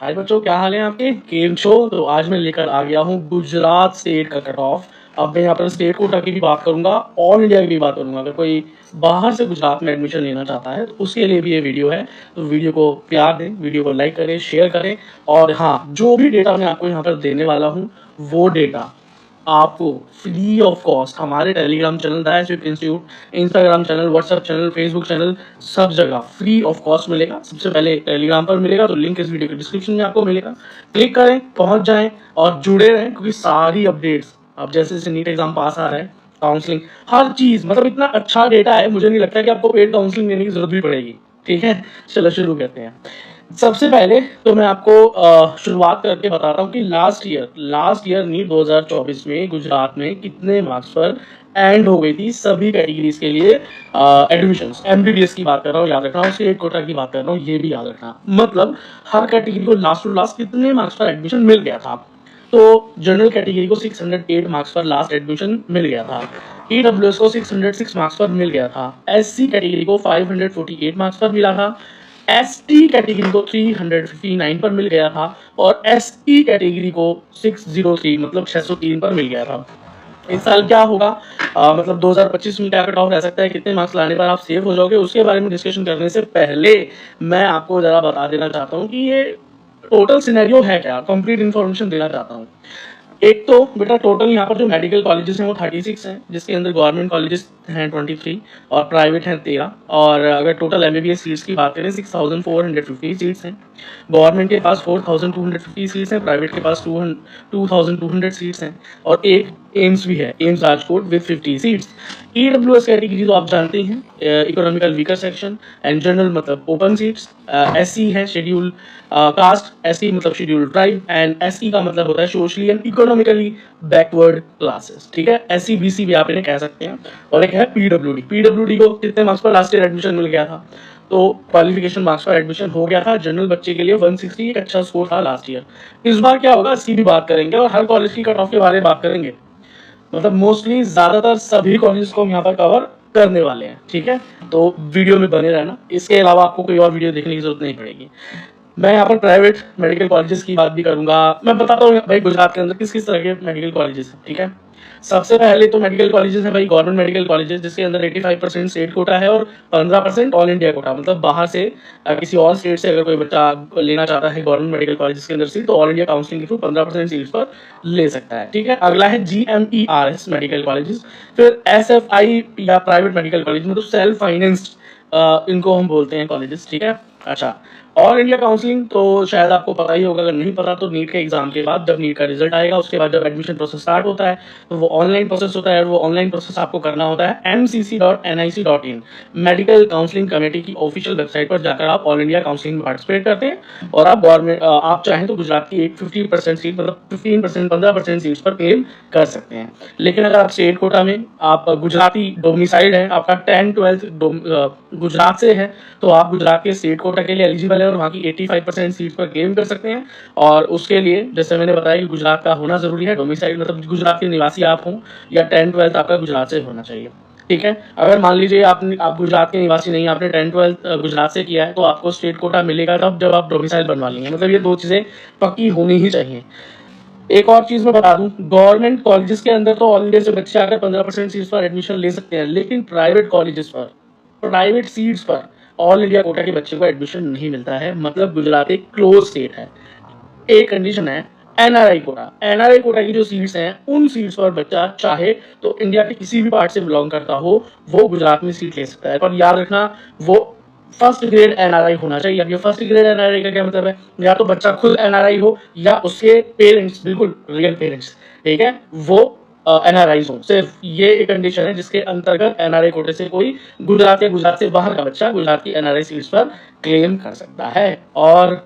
हाय बच्चों, क्या हाल है आपके? केम शो। तो आज मैं लेकर आ गया हूँ गुजरात स्टेट का कट ऑफ। अब मैं यहाँ पर स्टेट कोटा की भी बात करूंगा, ऑल इंडिया की भी बात करूंगा। अगर कोई बाहर से गुजरात में एडमिशन लेना चाहता है तो उसके लिए भी ये वीडियो है। तो वीडियो को प्यार दें, वीडियो को लाइक करें, शेयर करें। और हाँ, जो भी डेटा मैं आपको यहाँ पर देने वाला हूँ वो डेटा आपको फ्री ऑफ कॉस्ट हमारे टेलीग्राम चैनल द एचवीप institute, Instagram channel, WhatsApp channel, Facebook channel, सब जगह फ्री ऑफ कॉस्ट मिलेगा। सबसे पहले टेलीग्राम पर मिलेगा, तो लिंक इस वीडियो के डिस्क्रिप्शन में आपको मिलेगा। क्लिक करें, पहुंच जाएं और जुड़े रहें, क्योंकि सारी अपडेट्स अब जैसे जैसे नीट एग्जाम पास आ रहा है, काउंसलिंग, हर चीज, मतलब इतना अच्छा डेटा है, मुझे नहीं लगता कि आपको पेड काउंसलिंग लेने की जरूरत भी पड़ेगी। ठीक है, चलो शुरू करते हैं। सबसे पहले तो मैं आपको शुरुआत करके बताता हूँ कि लास्ट ईयर नीट 2024 में गुजरात में कितने मार्क्स पर एंड हो गई थी सभी कैटेगरीज के लिए एडमिशंस। एमबीबीएस की बात कर रहा हूँ, याद रखना, स्टेट कोटा की बात कर रहा हूँ, ये भी याद रखना। मतलब हर कैटेगरी को लास्ट टू लास्ट कितने मार्क्स पर एडमिशन मिल गया था। तो जनरल कैटेगरी को 608 मार्क्स पर लास्ट एडमिशन मिल गया था। ईडब्ल्यूएस को 606 मार्क्स पर मिल गया था। एससी कैटेगरी को 548 मार्क्स पर मिला था। एसटी कैटेगरी को 359 पर मिल गया था। और एसई कैटेगरी को 603 मतलब 603 पर मिल गया था। इस साल क्या होगा, मतलब 2025 में क्या कट ऑफ रह सकता है, कितने मार्क्स लाने पर आप सेफ हो जाओगे, उसके बारे में डिस्कशन करने से पहले मैं आपको जरा बता देना चाहता हूँ कि ये टोटल सिनेरियो है क्या, कंप्लीट इन्फॉर्मेशन देना चाहता हूँ। एक तो बेटा टोटल यहाँ पर जो मेडिकल कॉलेजेस हैं वो 36 हैं, जिसके अंदर गवर्नमेंट कॉलेजेस हैं 23 और प्राइवेट हैं 13। और अगर टोटल एमबीबीएस सीट्स की बात करें 6450 सीट्स हैं। गवर्नमेंट के पास 4250 सीट्स हैं, प्राइवेट के पास 2200 सीट्स हैं। और एक एम्स भी है, AIIMS Rajkot with 50 seats. EWS category तो आप जानते ही हैं, economical weaker section, and general मतलब ओपन सीट्स। एससी है शेड्यूल कास्ट, एससी मतलब शेड्यूल ट्राइब, एंड एसई का मतलब होता है socially and economically backward classes. ठीक है, एससी बीसी भी आप इन्हें कह सकते हैं। और एक है पीडब्ल्यूडी। पीडब्ल्यूडी को कितने मार्क्स पर लास्ट ईयर एडमिशन मिल गया था, तो क्वालिफिकेशन मार्क्स पर एडमिशन हो गया था। जनरल बच्चे के लिए 160 एक अच्छा स्कोर था लास्ट ईयर। इस बार क्या होगा इसकी भी बात करेंगे, और हर कॉलेज की कट ऑफ के बारे में बात करेंगे। मतलब मोस्टली ज्यादातर सभी कॉलेज को हम यहाँ पर कवर करने वाले हैं। ठीक है, तो वीडियो में बने रहना, इसके अलावा आपको कोई और वीडियो देखने की जरूरत नहीं पड़ेगी। मैं यहाँ पर प्राइवेट मेडिकल कॉलेजेस की बात भी करूंगा। मैं बताता हूँ भाई गुजरात के अंदर किस किस तरह के मेडिकल कॉलेजेस हैं। ठीक है, सबसे पहले तो मेडिकल कॉलेजेस है भाई, गवर्नमेंट मेडिकल कॉलेजेस, जिसके अंदर 85% स्टेट कोटा है और 15% ऑल इंडिया कोटा। मतलब बाहर से किसी और स्टेट से अगर कोई बच्चा लेना चाहता है गवर्नमेंट मेडिकल कॉलेजेस के अंदर सीट, तो ऑल इंडिया काउंसलिंग के थ्रू 15% सीट्स पर ले सकता है। ठीक है, अगला है GMERS मेडिकल कॉलेजेस। फिर SFI या प्राइवेट मेडिकल कॉलेज, मतलब सेल्फ फाइनेंस्ड इनको हम बोलते हैं कॉलेजेस। ठीक है, अच्छा, ऑल इंडिया काउंसलिंग तो शायद आपको पता ही होगा, अगर नहीं पता तो नीट के एग्जाम के बाद जब नीट का रिजल्ट आएगा उसके बाद जब एडमिशन प्रोसेस स्टार्ट होता है तो वो ऑनलाइन प्रोसेस होता है, और वो ऑनलाइन प्रोसेस आपको करना होता है mcc.nic.in, मेडिकल काउंसलिंग कमेटी की ऑफिशियल वेबसाइट पर जाकर आप ऑल इंडिया काउंसलिंग में पार्टिसिपेट करते हैं। और आप गवर्नमेंट आप चाहें तो गुजरात की एक 50% सीट, मतलब 15% सीट्स पर क्लेम कर सकते हैं। लेकिन अगर आप स्टेट कोटा में आप गुजराती डोमिसाइल्ड है, आपका 10-12 गुजरात से है, तो आप गुजरात के स्टेट कोटा के लिए एलिजिबल है और वहाँ की 85% सीट पर क्लेम कर सकते हैं। और उसके लिए जैसे मैंने बताया कि गुजरात का होना जरूरी है, डोमिसाइल मतलब गुजरात के निवासी आप हों, या 10-12 आपका गुजरात से होना चाहिए। ठीक है, अगर मान लीजिए आप गुजरात के निवासी नहीं, आपने 10-12 गुजरात से किया है, तो आपको स्टेट कोटा मिलेगा तब जब आप डोमिसाइल बनवा लेंगे। मतलब ये दो चीजें पक्की होनी ही चाहिए। एक और चीज मैं बता दूं, गवर्नमेंट कॉलेजेस के अंदर तो ऑल इंडिया से बच्चे आकर 15% सीट्स पर एडमिशन ले सकते हैं, लेकिन प्राइवेट कॉलेजेस पर, प्राइवेट सीट्स पर ऑल इंडिया कोटा के बच्चे को एडमिशन नहीं मिलता है। मतलब गुजरात एक क्लोज स्टेट है। एक कंडीशन है एनआरआई कोटा। एनआरआई कोटा की जो सीट्स हैं उन सीट्स पर बच्चा चाहे तो इंडिया के किसी भी पार्ट से बिलोंग करता हो वो गुजरात में सीट ले सकता है। पर याद रखना वो फर्स्ट ग्रेड एनआरआई होना चाहिए। अब ये फर्स्ट ग्रेड एनआरआई का क्या मतलब है, या तो बच्चा खुद एनआरआई हो या उसके पेरेंट्स बिल्कुल रियल पेरेंट्स, ठीक है, वो एनआरआई हो। सिर्फ ये एक कंडीशन है जिसके अंतर्गत एनआरआई कोटे से कोई गुजरात या गुजरात से बाहर का बच्चा गुजरात की एनआरआई सीट्स पर क्लेम कर सकता है। और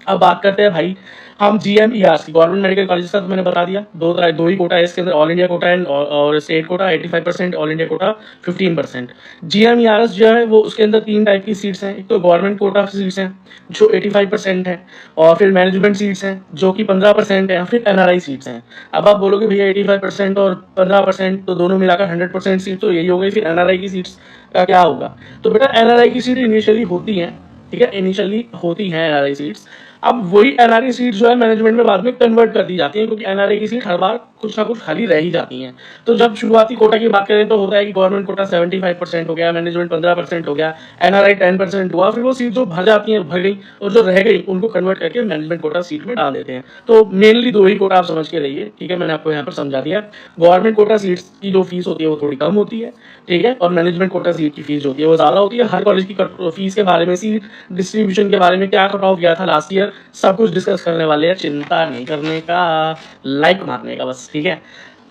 अब बात करते हैं भाई हम GMERS की, गवर्नमेंट मेडिकल कॉलेज का तो मैंने बता दिया, दो ही कोटा है इसके अंदर, ऑल इंडिया कोटा और state quota 85%, all India quota 15%। GMERS जो है वो उसके अंदर 3 टाइप की सीट्स हैं। एक तो गवर्नमेंट कोटा सीट्स हैं जो 85% है, और फिर मैनेजमेंट सीट्स हैं जो कि 15% है, फिर NRI सीट्स हैं। अब आप बोलोगे भैया 85% और 15% तो दोनों मिलाकर 100% सीट तो यही हो गई, फिर NRI की सीट्स का क्या होगा। तो बेटा NRI की सीट इनिशियली होती है, ठीक है, इनिशियली होती हैं NRI सीट्स, अब वही एनआरई सीट जो है मैनेजमेंट में बाद में कन्वर्ट कर दी जाती है, क्योंकि एनआरई की सीट हर बार कुछ ना कुछ खाली रह ही जाती हैं। तो जब शुरुआती कोटा की बात करें तो होता है कि गवर्नमेंट कोटा 75% हो गया, मैनेजमेंट 15% हो गया, एनआरई 10% हुआ, फिर वो सीट जो भर जाती हैं भर गई, और जो रह गई उनको कन्वर्ट करके मैनेजमेंट कोटा सीट में डाल देते हैं। तो मेनली दो ही कोटा आप समझ के रहिए, ठीक है, मैंने आपको यहाँ पर समझा दिया। गवर्नमेंट कोटा सीट्स की जो फीस होती है वो थोड़ी कम होती है, ठीक है, और मैनेजमेंट कोटा सीट की फीस जो होती है वो ज़्यादा होती है। हर कॉलेज की फीस के बारे में, सीट डिस्ट्रीब्यूशन के बारे में, क्या कट ऑफ गया था लास्ट ईयर, सब कुछ डिस्कस करने वाले हैं। चिंता नहीं करने का, लाइक मारने का बस, ठीक है।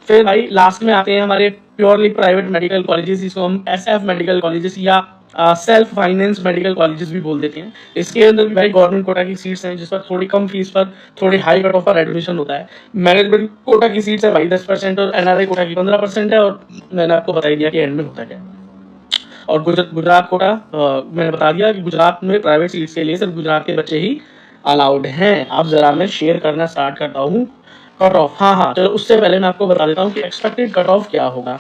फिर भाई लास्ट में आते हैं हमारे प्योरली प्राइवेट मेडिकल कॉलेजेस, जिसको हम एसएफ मेडिकल कॉलेजेस या सेल्फ फाइनेंस मेडिकल कॉलेजेस भी बोल देते हैं। इसके अंदर भी भाई गवर्नमेंट कोटा की सीट्स हैं, जिस पर थोड़ी कम फीस पर थोड़ी हाई कट ऑफ पर एडमिशन होता है। मैनेजमेंट कोटा की सीट्स है भाई 10% और एनआरआई कोटा की 15% है, और मैंने आपको बता दिया कि एंड में होता क्या है। और गुजरात कोटा मैंने बता दिया कि गुजरात में प्राइवेट सीट्स के लिए सिर्फ गुजरात के बच्चे ही अलाउड हैं। अब जरा मैं शेयर करना स्टार्ट करता हूँ कट ऑफ। हाँ, चलो उससे पहले मैं आपको बता देता हूँ कि एक्सपेक्टेड कट ऑफ क्या होगा,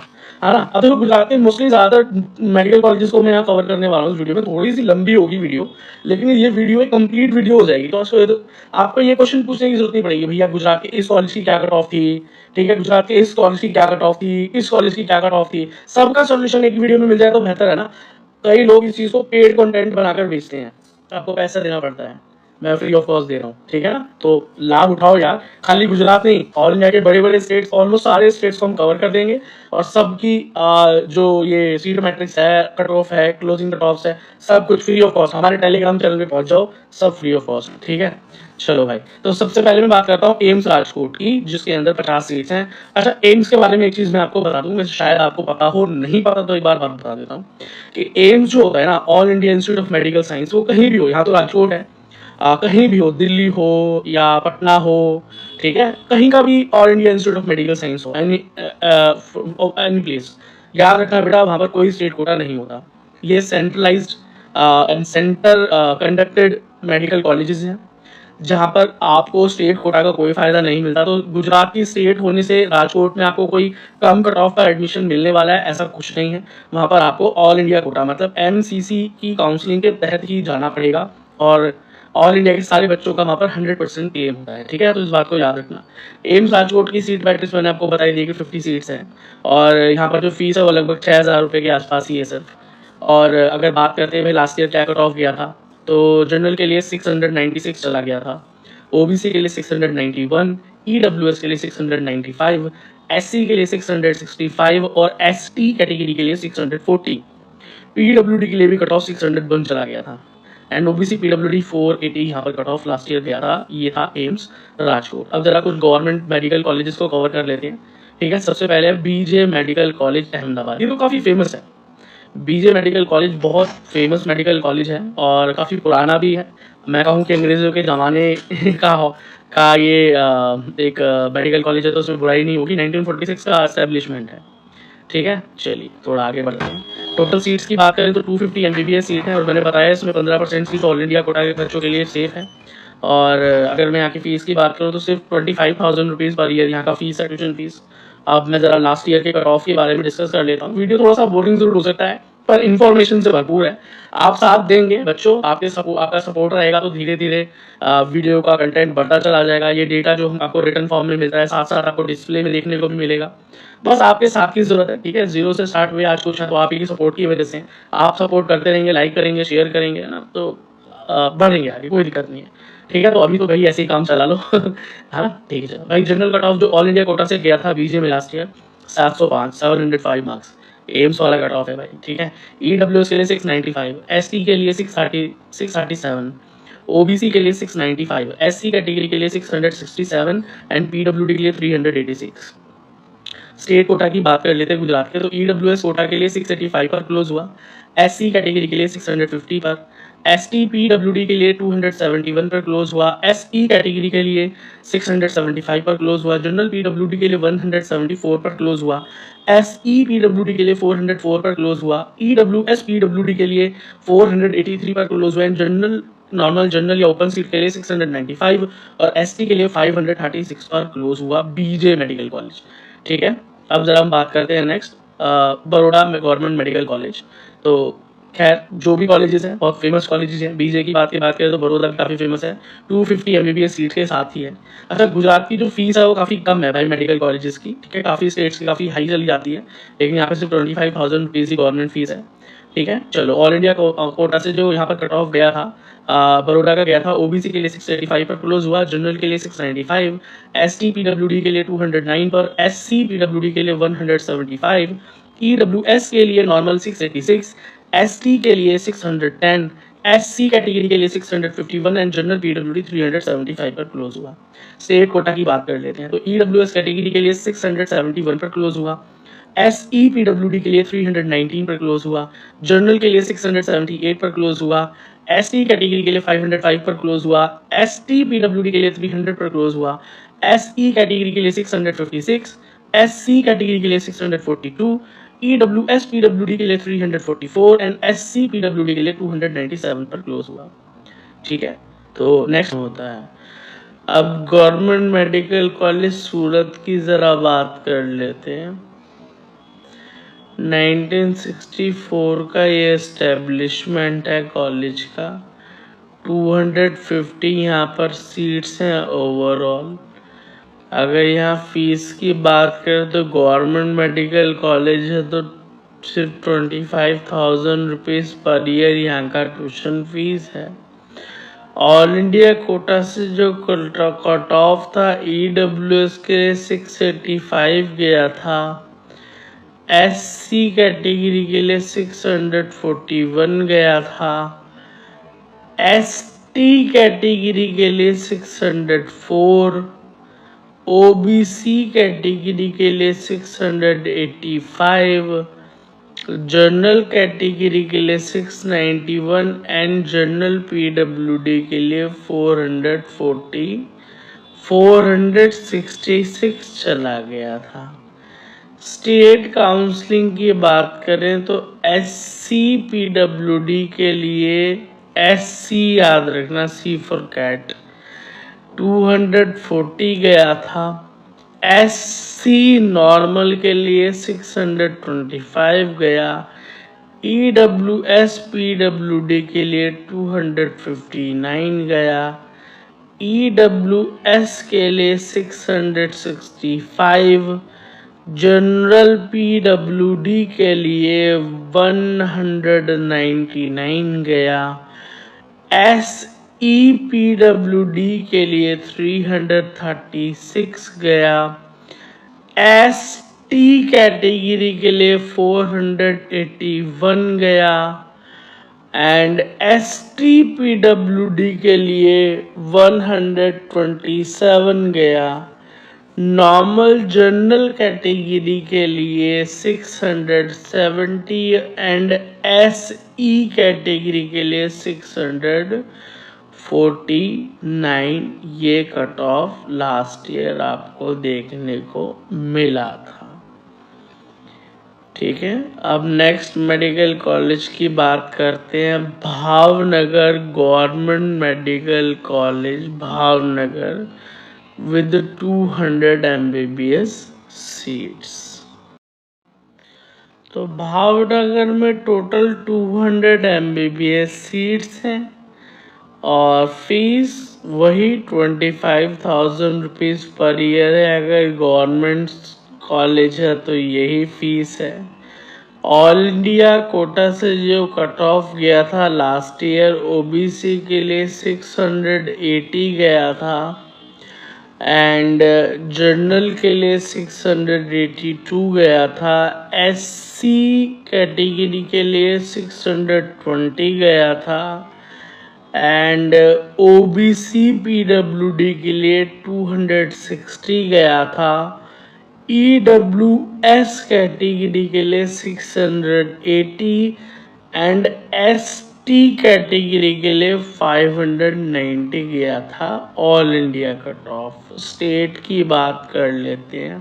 है ना। अब देखो गुजरात के मोस्टली ज़्यादातर मेडिकल कॉलेजेस को मैं यहाँ कवर करने वाला हूँ इस वीडियो में। थोड़ी सी लंबी होगी वीडियो, लेकिन ये वीडियो एक कंप्लीट वीडियो हो जाएगी। तो आपको ये क्वेश्चन पूछने की जरूरत नहीं पड़ेगी भैया गुजरात के इस कॉलेज की क्या कट ऑफ थी, ठीक है, गुजरात के इस कॉलेज की क्या कट ऑफ थी, इस कॉलेज की क्या कट ऑफ थी। सबका सोल्यूशन एक वीडियो में मिल जाए तो बेहतर है ना। कई लोग इस चीज़ को पेड कंटेंट बनाकर बेचते हैं, आपको पैसा देना पड़ता है, मैं फ्री ऑफ कॉस्ट दे रहा हूँ, ठीक है ना। तो लाभ उठाओ यार। खाली गुजरात नहीं, ऑल इंडिया के बड़े बड़े स्टेट्स, ऑलमोस्ट सारे स्टेट्स को हम कवर कर देंगे, और सबकी जो ये सीट मैट्रिक्स है, कट ऑफ है, क्लोजिंग कट ऑफ है, सब कुछ फ्री ऑफ कॉस्ट। हमारे टेलीग्राम चैनल पे पहुंच जाओ, सब फ्री ऑफ कॉस्ट, ठीक है। चलो भाई, तो सबसे पहले मैं बात करता हूँ एम्स राजकोट की, जिसके अंदर 50 सीट्स हैं। अच्छा, एम्स के बारे में एक चीज़ मैं आपको बता दूँ, वैसे शायद आपको पता हो, नहीं पता तो एक बार बात बता देता हूँ कि एम्स जो होता है ना, all India institute of medical science, वो कहीं भी हो, यहाँ तो राजकोट है, कहीं भी हो, दिल्ली हो या पटना हो, ठीक है, कहीं का भी all India institute of medical science हो, एनी प्लेस, याद रखना बेटा, वहाँ पर कोई स्टेट कोटा नहीं होता। ये centralised and centre conducted medical colleges हैं, जहाँ पर आपको स्टेट कोटा का कोई फायदा नहीं मिलता। तो गुजरात की स्टेट होने से राजकोट में आपको कोई कम कट ऑफ पर एडमिशन मिलने वाला है, ऐसा कुछ नहीं है। वहाँ पर आपको ऑल इंडिया कोटा मतलब एमसीसी की काउंसलिंग के तहत ही जाना पड़ेगा, और ऑल इंडिया के सारे बच्चों का वहाँ पर 100% एम होता है, ठीक है। तो इस बात को याद रखना। एम्स राजकोट की सीट मैट्रिक्स मैंने आपको बताई दी कि 50 सीट्स हैं, और यहाँ पर जो फीस है वो लगभग 6,000 रुपये के आसपास ही है सिर्फ। और अगर बात करते हैं भाई लास्ट ईयर क्या कट ऑफ गया था, तो जनरल के लिए 696 चला गया था, ओबीसी के लिए 691, ईडब्ल्यूएस के लिए 695, एससी के लिए 665 और एसटी कैटेगरी के लिए 640। पीडब्ल्यूडी के लिए भी कट ऑफ 601 चला गया था, एंड ओबीसी पीडब्ल्यूडी 480 यहाँ पर कट ऑफ लास्ट ईयर गया था। ये था एम्स राजकोट। अब जरा कुछ गवर्नमेंट मेडिकल कॉलेजेस को कवर कर लेते हैं, ठीक है। सबसे पहले बीजे मेडिकल कॉलेज अहमदाबाद, ये तो काफ़ी फेमस है। बीजे मेडिकल कॉलेज बहुत फेमस मेडिकल कॉलेज है और काफ़ी पुराना भी है। मैं कहूँ कि अंग्रेज़ों के ज़माने का ये एक मेडिकल कॉलेज है, तो उसमें बुराई नहीं होगी। 1946 का एस्टेब्लिशमेंट है, ठीक है। चलिए थोड़ा आगे बढ़ते हैं। टोटल सीट्स की बात करें तो 250 एमबीबीएस सीट है, और मैंने बताया इसमें 15% सीट ऑल इंडिया कोटा के बच्चों के लिए सेफ है। और अगर मैं यहाँ की फ़ीस की बात करूँ तो सिर्फ 25,000 रुपीज़ पर ईयर यहाँ का फ़ीस है, ट्यूशन फीस। अब मैं ज़रा लास्ट ईयर के कट ऑफ के बारे में डिस्कस कर लेता हूँ। वीडियो थोड़ा सा बोरिंग जरूर हो सकता है, पर इन्फॉर्मेशन से भरपूर है। आप साथ देंगे बच्चों, आपका सपोर्ट रहेगा तो धीरे धीरे वीडियो का कंटेंट बढ़ता चला जाएगा। ये डेटा जो आपको रिटर्न फॉर्म में मिलता है, साथ साथ आपको डिस्प्ले में देखने को भी मिलेगा। बस आपके साथ की ज़रूरत है, ठीक है। 0 से स्टार्ट हुए आज कुछ है, तो आप ही की सपोर्ट की वजह से। आप सपोर्ट करते रहेंगे, लाइक करेंगे, शेयर करेंगे, है ना, तो बढ़ेंगे आगे, कोई दिक्कत नहीं है, ठीक है। तो अभी तो भाई ऐसे ही काम चला लो है ना, ठीक है। चलो भाई, जनरल कट ऑफ जो ऑल इंडिया कोटा से गया था बीजे में लास्ट ईयर 705 मार्क्स, एम्स वाला कट ऑफ है भाई, ठीक है। ईडब्ल्यूएस के लिए 695, एसटी के लिए 637, ओबीसी के लिए 695, एससी कैटेगरी के लिए 667 एंड पीडब्ल्यूडी के लिए 386। स्टेट कोटा की बात कर लेते हैं गुजरात के, तो ईडब्ल्यूएस कोटा के लिए 685 पर क्लोज हुआ, एससी कैटेगरी के लिए 650 पर, एसटी पीडब्ल्यूडी के लिए 271 पर क्लोज हुआ, एसई कैटेगरी के लिए 675 पर क्लोज हुआ, जनरल पीडब्ल्यूडी के लिए 174 पर क्लोज हुआ, एसई पीडब्ल्यूडी के लिए 404 पर क्लोज हुआ, ईडब्ल्यूएस पीडब्ल्यूडी के लिए 483 पर क्लोज हुआ, एंड जनरल नॉर्मल जनरल या ओपन सीट के लिए 695 और एसटी के लिए 536 पर क्लोज हुआ बीजे मेडिकल कॉलेज, ठीक है। अब जरा हम बात करते हैं next Baroda government medical college. तो खैर जो भी कॉलेजेस हैं बहुत फेमस कॉलेजेस हैं। बीजे की बात करें तो बड़ौदा काफ़ी फेमस है, 250 एमबीबीएस सीट के साथ ही है। अच्छा, गुजरात की जो फीस है वो काफ़ी कम है भाई मेडिकल कॉलेजेस की, ठीक है। काफ़ी स्टेट्स की काफ़ी हाई चली जाती है, लेकिन यहाँ पे सिर्फ 25,000 रुपीज़ ही गवर्नमेंट फीस है, ठीक है। चलो, ऑल इंडिया कोटा से जो यहाँ पर कट ऑफ गया था, बड़ौदा का गया था, ओबीसी के लिए 685 पर क्लोज हुआ, जनरल के लिए 695, एसटी पीडब्ल्यूडी के लिए 209 पर, एससी पीडब्ल्यूडी के लिए 175, ईडब्ल्यूएस के लिए नॉर्मल 686, एसटी के लिए 610, एससी कैटेगरी के लिए 651 एंड जनरल पीडब्ल्यूडी 375 पर क्लोज हुआ। स्टेट कोटा की बात कर लेते हैं तो ईडब्ल्यूएस कैटेगरी के लिए 671 पर क्लोज हुआ, एसई पीडब्ल्यूडी के लिए 319 पर क्लोज हुआ, जनरल के लिए 678 पर क्लोज हुआ, एसटी कैटेगरी के लिए 505 पर क्लोज हुआ, एसटी पीडब्ल्यूडी के लिए 300 पर क्लोज हुआ, एसई कैटेगरी के लिए 656, एससी कैटेगरी के लिए 642, ईडब्ल्यूएस पीडब्ल्यूडी के लिए 344 एंड एससी पीडब्ल्यूडी के लिए 297 पर क्लोज हुआ, ठीक है। तो नेक्स्ट होता है, अब गवर्नमेंट मेडिकल कॉलेज सूरत की जरा बात कर लेते हैं। 1964 का ये एस्टेब्लिशमेंट है कॉलेज का, 250 यहाँ पर सीट्स हैं ओवरऑल। अगर यहाँ फीस की बात करें तो गवर्नमेंट मेडिकल कॉलेज है तो सिर्फ 25,000 रुपीज़ पर ईयर यहाँ का ट्यूशन फीस है। ऑल इंडिया कोटा से जो कट ऑफ था ईडब्ल्यूएस के 685 गया था, एससी कैटेगरी के लिए 641 गया था, एसटी कैटेगरी के लिए 604, ओबीसी कैटेगरी के लिए 685, जनरल कैटेगरी के लिए 691 एंड जनरल पीडब्ल्यूडी के लिए 466 चला गया था। स्टेट काउंसलिंग की बात करें तो एससी पीडब्ल्यूडी के लिए, एससी याद रखना, सी फॉर कैट, 240 गया था, एससी नॉर्मल के लिए 625 गया, ईडब्ल्यूएस पीडब्ल्यूडी के लिए 259 गया, ईडब्ल्यूएस के लिए 665, जनरल पीडब्ल्यूडी के लिए 199 गया, एसई पीडब्ल्यूडी के लिए 336 गया, एसटी कैटेगरी के लिए 481 गया एंड एसटी पीडब्ल्यूडी के लिए 127 गया, नॉर्मल जनरल कैटेगरी के लिए 670 एंड एसई कैटेगरी के लिए 649 ये कट ऑफ लास्ट ईयर आपको देखने को मिला था, ठीक है। अब नेक्स्ट मेडिकल कॉलेज की बात करते हैं, Bhavnagar government medical college Bhavnagar with 200 MBBS seats. तो भावनगर में टोटल 200 MBBS सीट्स हैं और फीस वही 25,000 रुपीज़ पर ईयर है। अगर गवर्नमेंट कॉलेज है तो यही फीस है। ऑल इंडिया कोटा से जो कट ऑफ गया था लास्ट ईयर, ओबीसी के लिए 680 गया था एंड जनरल के लिए 682 गया था, एससी कैटेगरी के लिए 620 गया था एंड ओबीसी पीडब्ल्यूडी के लिए 260 गया था, ईडब्ल्यूएस कैटेगरी के लिए 680 एंड एसटी कैटेगरी के लिए 590 गया था all India cut off. State की बात कर लेते हैं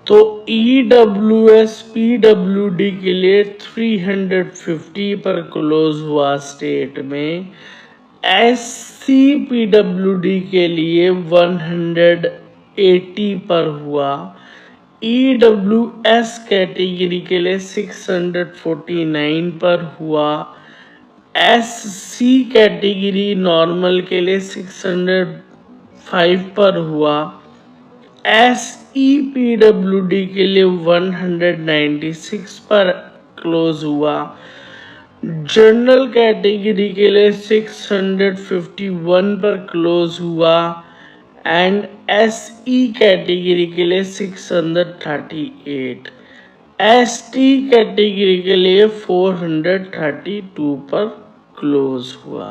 तो ईडब्ल्यूएस पीडब्ल्यूडी के लिए 350 पर क्लोज हुआ स्टेट में, एससी पीडब्ल्यूडी के लिए 180 पर हुआ, EWS कैटेगरी के लिए 649 पर हुआ। SC कैटेगरी नॉर्मल के लिए 605 पर हुआ। SEPWD के लिए 196 पर क्लोज हुआ। जनरल कैटेगरी के लिए 651 पर क्लोज हुआ एंड SE कैटेगरी के लिए 638, ST कैटेगरी के लिए 432 पर क्लोज हुआ।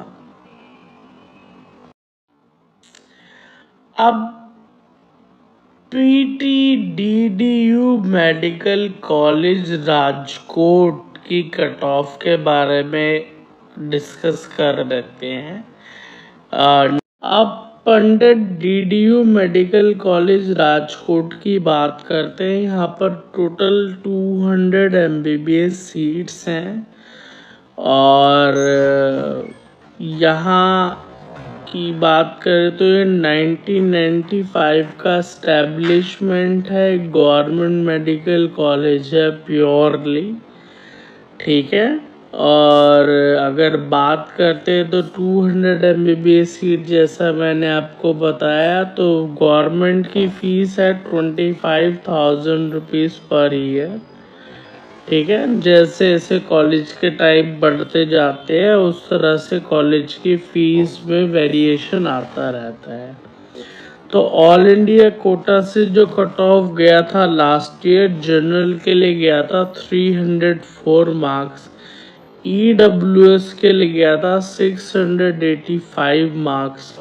अब PTDDU मेडिकल कॉलेज राजकोट की कट ऑफ के बारे में डिस्कस कर लेते हैं। अब पंडित DDU मेडिकल कॉलेज राजकोट की बात करते हैं। यहाँ पर टोटल 200 MBBS सीट्स हैं और यहाँ की बात करें तो ये 1995 का एस्टेब्लिशमेंट है। गवर्नमेंट मेडिकल कॉलेज है प्योरली, ठीक है। और अगर बात करते हैं तो 200 MBBS सीट जैसा मैंने आपको बताया, तो गवर्नमेंट की फीस है 25,000 रुपीज़ पर ईयर, ठीक है। जैसे जैसे कॉलेज के टाइप बढ़ते जाते हैं उस तरह से कॉलेज की फीस में वेरिएशन आता रहता है। तो ऑल इंडिया कोटा से जो कट ऑफ गया था लास्ट ईयर, जनरल के लिए गया था 304 मार्क्स, EWS के लिए गया था 685 मार्क्स,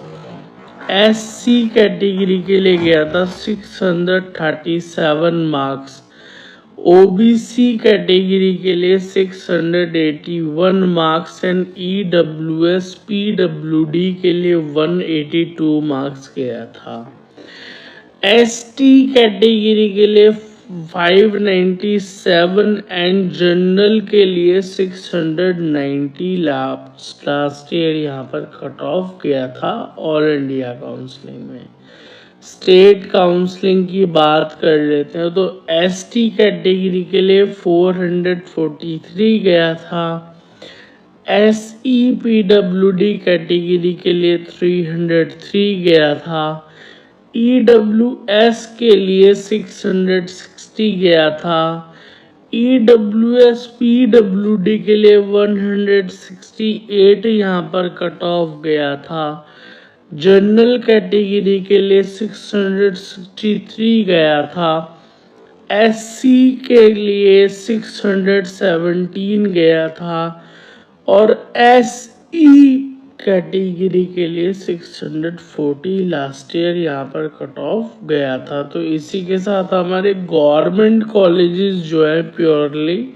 SC कैटेगरी के लिए गया था 637 मार्क्स, OBC कैटेगरी के लिए 681 मार्क्स एंड EWS PWD के लिए 182 मार्क्स गया था। ST कैटेगरी के लिए 597 एंड जनरल के लिए 690 लास्ट ईयर यहाँ पर कट ऑफ गया था ऑल इंडिया काउंसलिंग में। स्टेट काउंसलिंग की बात कर लेते हैं तो ST कैटेगरी के लिए 443 गया था, SEPWD कैटेगरी के लिए 303 गया था, EWS के लिए 660 गया था, EWS PWD के लिए 168 यहाँ पर कट ऑफ गया था, जनरल कैटेगरी के लिए 663 गया था, SC के लिए 617 गया था और SE कैटेगरी के लिए 640 लास्ट ईयर यहाँ पर कट ऑफ गया था। तो इसी के साथ हमारे गवर्नमेंट कॉलेजेस जो है प्योरली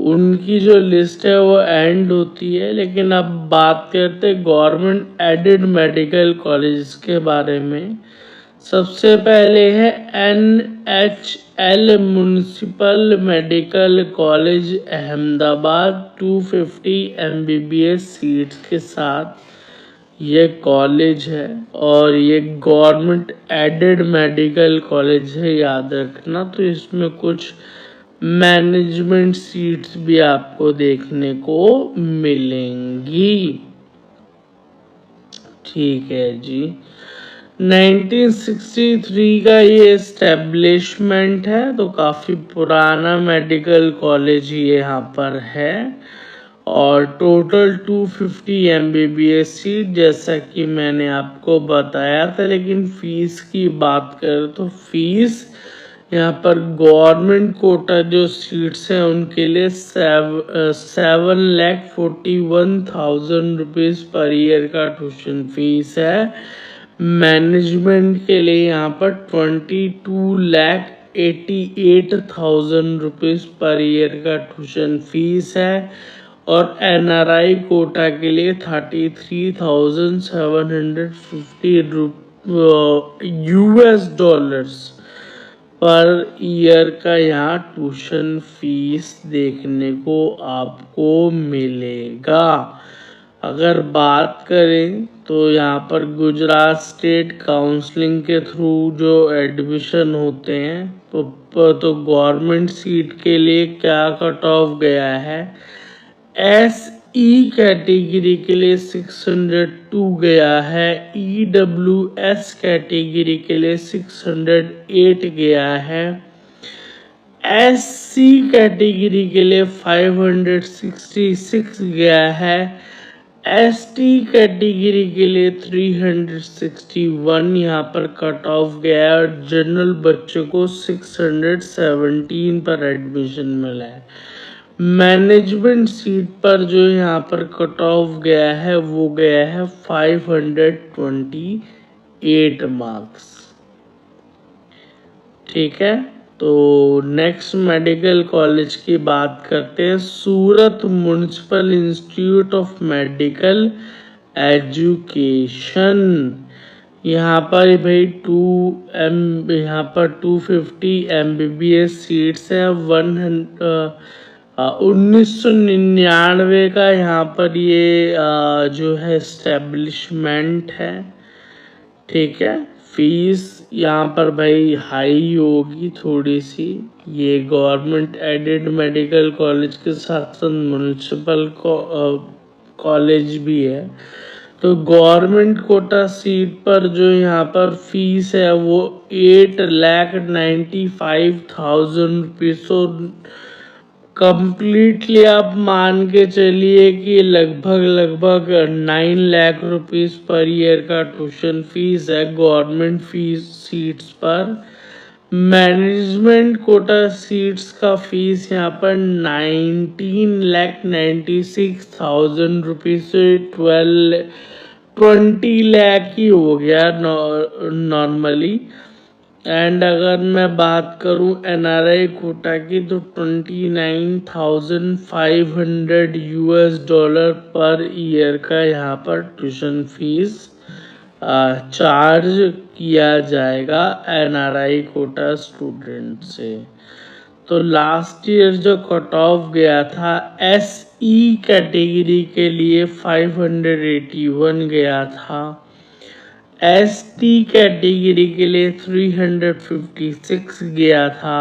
उनकी जो लिस्ट है वो एंड होती है। लेकिन अब बात करते हैं गवर्नमेंट एडेड मेडिकल कॉलेज के बारे में। सबसे पहले है NHL municipal medical college Ahmedabad, 250 MBBS seats के साथ ये कॉलेज है और ये गवर्नमेंट एडेड मेडिकल कॉलेज है, याद रखना। तो इसमें कुछ मैनेजमेंट सीट्स भी आपको देखने को मिलेंगी, ठीक है जी। 1963 का ये एस्टेब्लिशमेंट है, तो काफ़ी पुराना मेडिकल कॉलेज यहाँ पर है और टोटल 250 MBBS सीट जैसा कि मैंने आपको बताया था। लेकिन फीस की बात करें तो फीस यहाँ पर गवर्नमेंट कोटा जो सीट्स हैं उनके लिए 7,41,000 रुपीज़ पर ईयर का ट्यूशन फीस है। मैनेजमेंट के लिए यहाँ पर 22,88,000 रुपीज़ पर ईयर का ट्यूशन फीस है और NRI कोटा के लिए 33,750 US डॉलर्स पर ईयर का यहाँ ट्यूशन फीस देखने को आपको मिलेगा। अगर बात करें तो यहाँ पर गुजरात स्टेट काउंसलिंग के थ्रू जो एडमिशन होते हैं तो गवर्नमेंट सीट के लिए क्या कट ऑफ गया है। SE कैटेगरी के लिए 602 गया है, EWS कैटेगरी के लिए 608 गया है, SC कैटेगरी के लिए 566 गया है, ST कैटेगरी के लिए 361 यहाँ पर कट ऑफ गया है और जनरल बच्चों को 617 पर एडमिशन मिला है। मैनेजमेंट सीट पर जो यहाँ पर कट ऑफ गया है वो गया है 528 मार्क्स। ठीक है, तो नेक्स्ट मेडिकल कॉलेज की बात करते हैं। Surat municipal institute of medical education. यहाँ पर भाई यहाँ पर 250 MBBS सीट्स हैं। 1999 का यहाँ पर ये जो है एस्टेब्लिशमेंट है। ठीक है, फीस यहाँ पर भाई हाई होगी थोड़ी सी। ये गवर्नमेंट एडेड मेडिकल कॉलेज के साथ साथ म्युनिसिपल कॉलेज भी है। तो गवर्नमेंट कोटा सीट पर जो यहाँ पर फीस है वो 8,95,000 रुपीज। तो कंप्लीटली आप मान के चलिए कि लगभग 9 लाख रुपीस पर ईयर का ट्यूशन फीस है गवर्नमेंट फीस सीट्स पर। मैनेजमेंट कोटा सीट्स का फीस यहाँ पर 19,96,000 रुपीज से 20 लाख ही हो गया नॉर्मली। एंड अगर मैं बात करूं NRI कोटा की तो $29,500 पर ईयर का यहाँ पर ट्यूशन फीस चार्ज किया जाएगा NRI कोटा स्टूडेंट से। तो लास्ट ईयर जो कट ऑफ गया था SE कैटेगरी के लिए 581 गया था, ST कैटेगरी के लिए 356 गया था,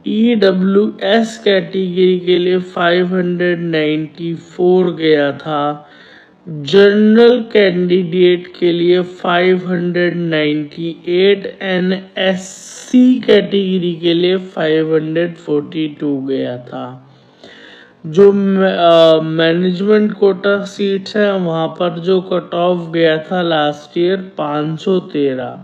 EWS कैटेगरी के लिए 594 गया था, जनरल कैंडिडेट के लिए 598 एंड SC कैटेगरी के लिए 542 गया था। जो मैनेजमेंट कोटा सीट्स है वहां पर जो कट ऑफ गया था लास्ट ईयर 513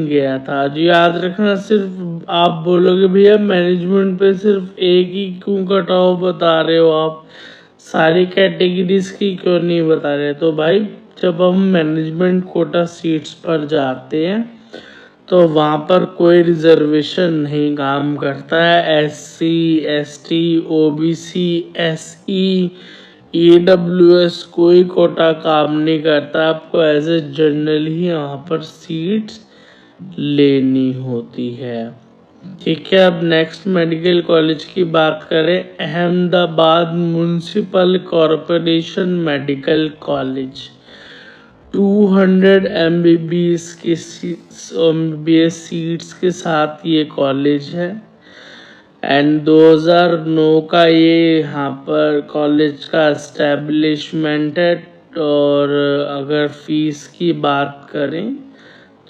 गया था। जो याद रखना, सिर्फ आप बोलोगे भैया मैनेजमेंट पे सिर्फ एक ही क्यों कट ऑफ बता रहे हो, आप सारी कैटेगरीज की क्यों नहीं बता रहे। तो भाई जब हम मैनेजमेंट कोटा सीट्स पर जाते हैं तो वहाँ पर कोई रिजर्वेशन नहीं काम करता है। SC, ST, OBC, SE, EWS कोई कोटा काम नहीं करता। आपको एज ए जनरल ही वहाँ पर सीट्स लेनी होती है। ठीक है, अब नेक्स्ट मेडिकल कॉलेज की बात करें। Ahmedabad municipal corporation medical college. 200 MBBS seats के साथ ये कॉलेज है एंड 2009 का ये यहाँ पर कॉलेज का एस्टेब्लिशमेंट है। और अगर फीस की बात करें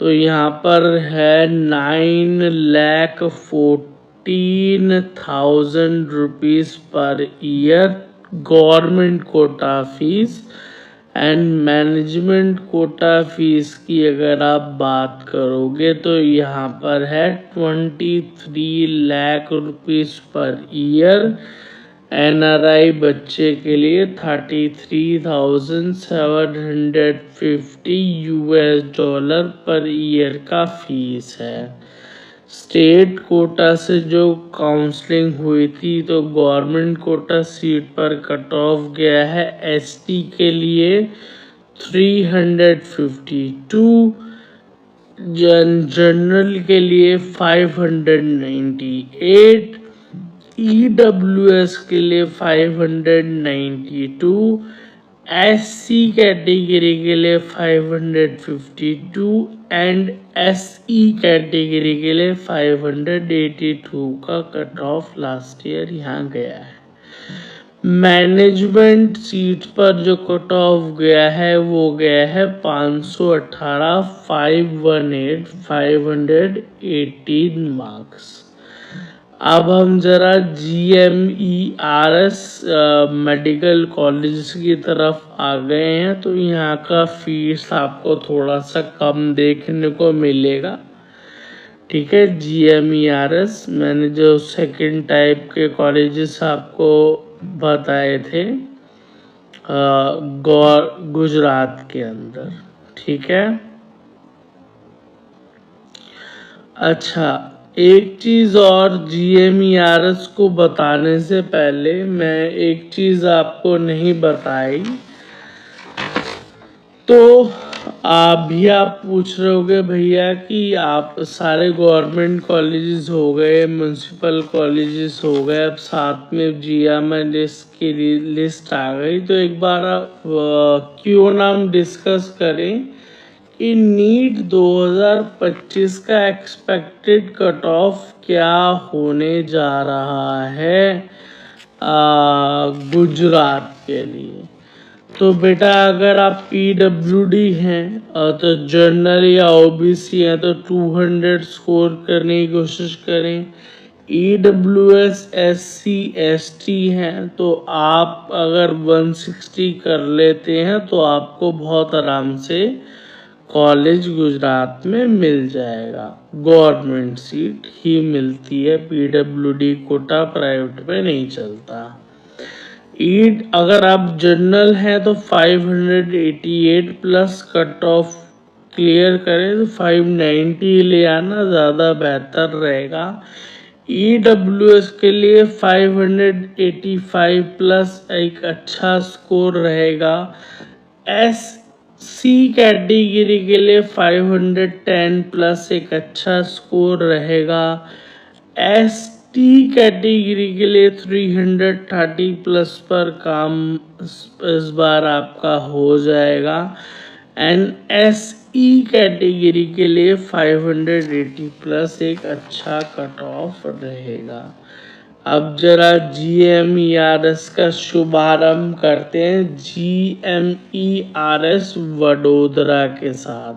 तो यहाँ पर है 9,14,000 rupees per year government quota fees. And management quota fees की अगर आप बात करोगे तो यहाँ पर है 23 lakh rupees per year. NRI बच्चे के लिए $33,750 पर ईयर का फीस है। स्टेट कोटा से जो काउंसलिंग हुई थी तो गवर्नमेंट कोटा सीट पर कट ऑफ गया है ST के लिए 352, जनरल के लिए 598, EWS के लिए 592, SC कैटेगरी के लिए 552 एंड SE कैटेगरी के लिए 582 का कट ऑफ लास्ट ईयर यहाँ गया है। मैनेजमेंट सीट पर जो कट ऑफ गया है वो गया है 518, 518, 518 मार्क्स। अब हम जरा GMERS मेडिकल कॉलेज की तरफ आ गए हैं, तो यहाँ का फीस आपको थोड़ा सा कम देखने को मिलेगा। ठीक है, GMERS मैंने जो सेकंड टाइप के कॉलेजेस आपको बताए थे गुजरात के अंदर। ठीक है, अच्छा एक चीज और, GMERS को बताने से पहले मैं एक चीज आपको नहीं बताई, तो आप पूछ रहे होगे भैया कि आप सारे गवर्नमेंट कॉलेजेस हो गए, म्यूनसिपल कॉलेजेस हो गए, अब साथ में GMERS की लिस्ट आ गई, तो एक बार क्यों ना हम डिस्कस करें कि नीट 2025 का एक्सपेक्टेड कट ऑफ क्या होने जा रहा है गुजरात के लिए। तो बेटा अगर आप PWD हैं तो जनरल या OBC हैं तो 200 स्कोर करने की कोशिश करें। EWS SC ST हैं तो आप अगर 160 कर लेते हैं तो आपको बहुत आराम से कॉलेज गुजरात में मिल जाएगा। गवर्नमेंट सीट ही मिलती है, PWD कोटा प्राइवेट में नहीं चलता। अगर आप जनरल हैं तो 588 प्लस कट ऑफ क्लियर करें तो 590 ले आना ज़्यादा बेहतर रहेगा। EWS के लिए 585 प्लस एक अच्छा स्कोर रहेगा। SC कैटेगरी के लिए 510 प्लस एक अच्छा स्कोर रहेगा। ST कैटेगरी के लिए 330 प्लस पर काम इस बार आपका हो जाएगा एंड SE कैटेगरी के लिए 580 प्लस एक अच्छा कट ऑफ रहेगा। अब जरा GMERS का शुभारंभ करते हैं GMERS वडोदरा के साथ।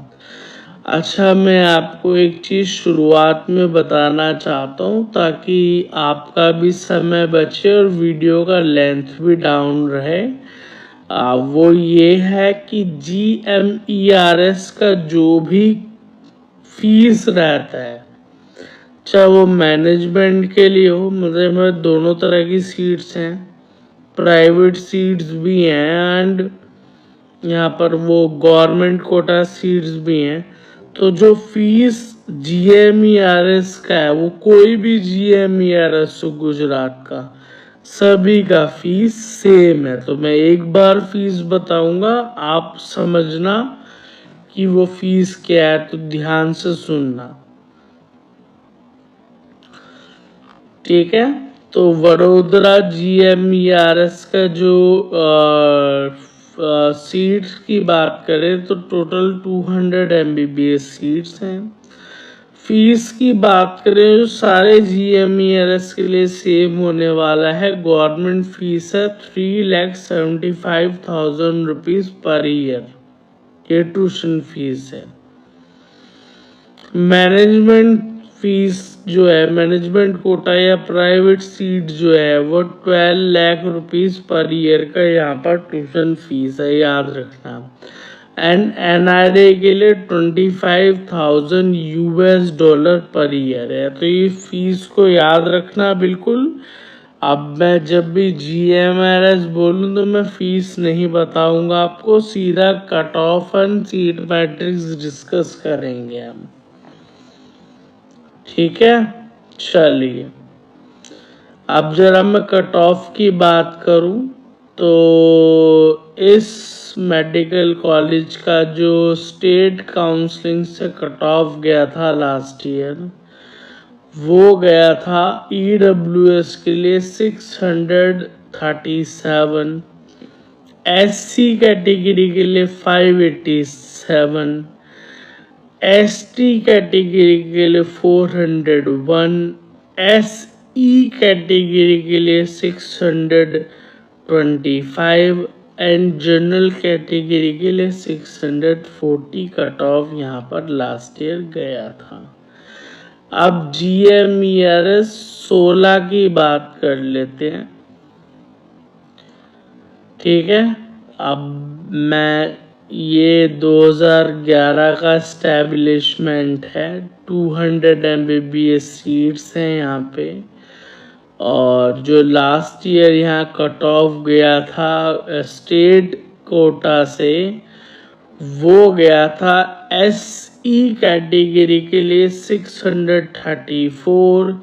अच्छा मैं आपको एक चीज शुरुआत में बताना चाहता हूँ ताकि आपका भी समय बचे और वीडियो का लेंथ भी डाउन रहे। वो ये है कि GMERS का जो भी फीस रहता है, चाहे वो मैनेजमेंट के लिए हो, मतलब दोनों तरह की सीट्स हैं, प्राइवेट सीट्स भी हैं एंड यहाँ पर वो गवर्नमेंट कोटा सीट्स भी हैं, तो जो फीस GMERS का है वो कोई भी GMERS गुजरात का सभी का फीस सेम है। तो मैं एक बार फीस बताऊंगा, आप समझना कि वो फीस क्या है, तो ध्यान से सुनना। ठीक है, तो वडोदरा GMERS का जो सीट्स की बात करें तो टोटल 200 MBBS सीट्स हैं। फीस की बात करें जो सारे GMERS के लिए सेम होने वाला है। गवर्नमेंट फीस है 3,75,000 रुपीज पर ईयर, ये ट्यूशन फीस है। मैनेजमेंट फीस जो है, मैनेजमेंट कोटा या प्राइवेट सीट जो है वो 12 लाख रुपीज पर ईयर का यहाँ पर ट्यूशन फीस है, याद रखना। एंड NRA के लिए 25,000 US$ पर ईयर है, तो ये फीस को याद रखना बिल्कुल। अब मैं जब भी GMERS बोलूँ तो मैं फीस नहीं बताऊंगा आपको, सीधा cut off and seat matrix discuss करेंगे हम। ठीक है, चलिए अब जरा मैं कट ऑफ की बात करूं तो इस मेडिकल कॉलेज का जो स्टेट काउंसलिंग से कट ऑफ गया था लास्ट ईयर वो गया था EWS के लिए 637, SC कैटेगरी के लिए 587, ST कैटेगरी के लिए 401, SE कैटेगरी के लिए 625 एंड जनरल कैटेगरी के लिए 640 कट ऑफ यहाँ पर लास्ट ईयर गया था। अब GMERS 16 की बात कर लेते हैं, ठीक है। अब मैं ये 2011 का स्टैब्लिशमेंट है, 200 MBBS सीट्स हैं यहाँ पे, और जो लास्ट ईयर यहाँ कट ऑफ गया था स्टेट कोटा से, वो गया था SE कैटेगरी के लिए 634,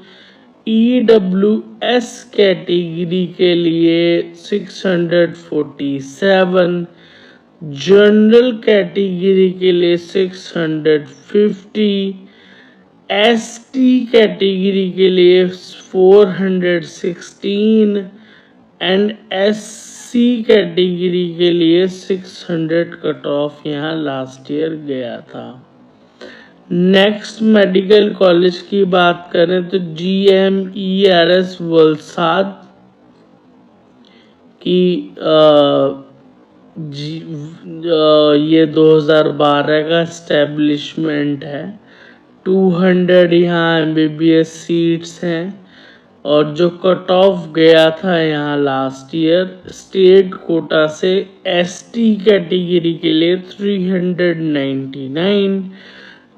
EWS कैटेगरी के लिए 647, जनरल कैटेगरी के लिए 650, ST कैटेगरी के लिए 416 एंड SC कैटेगरी के लिए 600 कट ऑफ यहाँ लास्ट ईयर गया था। नेक्स्ट मेडिकल कॉलेज की बात करें तो GMERS वलसाड की ये 2012 का स्टैब्लिशमेंट है, 200 यहाँ MBBS सीट्स हैं, और जो कट ऑफ गया था यहाँ लास्ट ईयर स्टेट कोटा से ST कैटेगरी के लिए 399,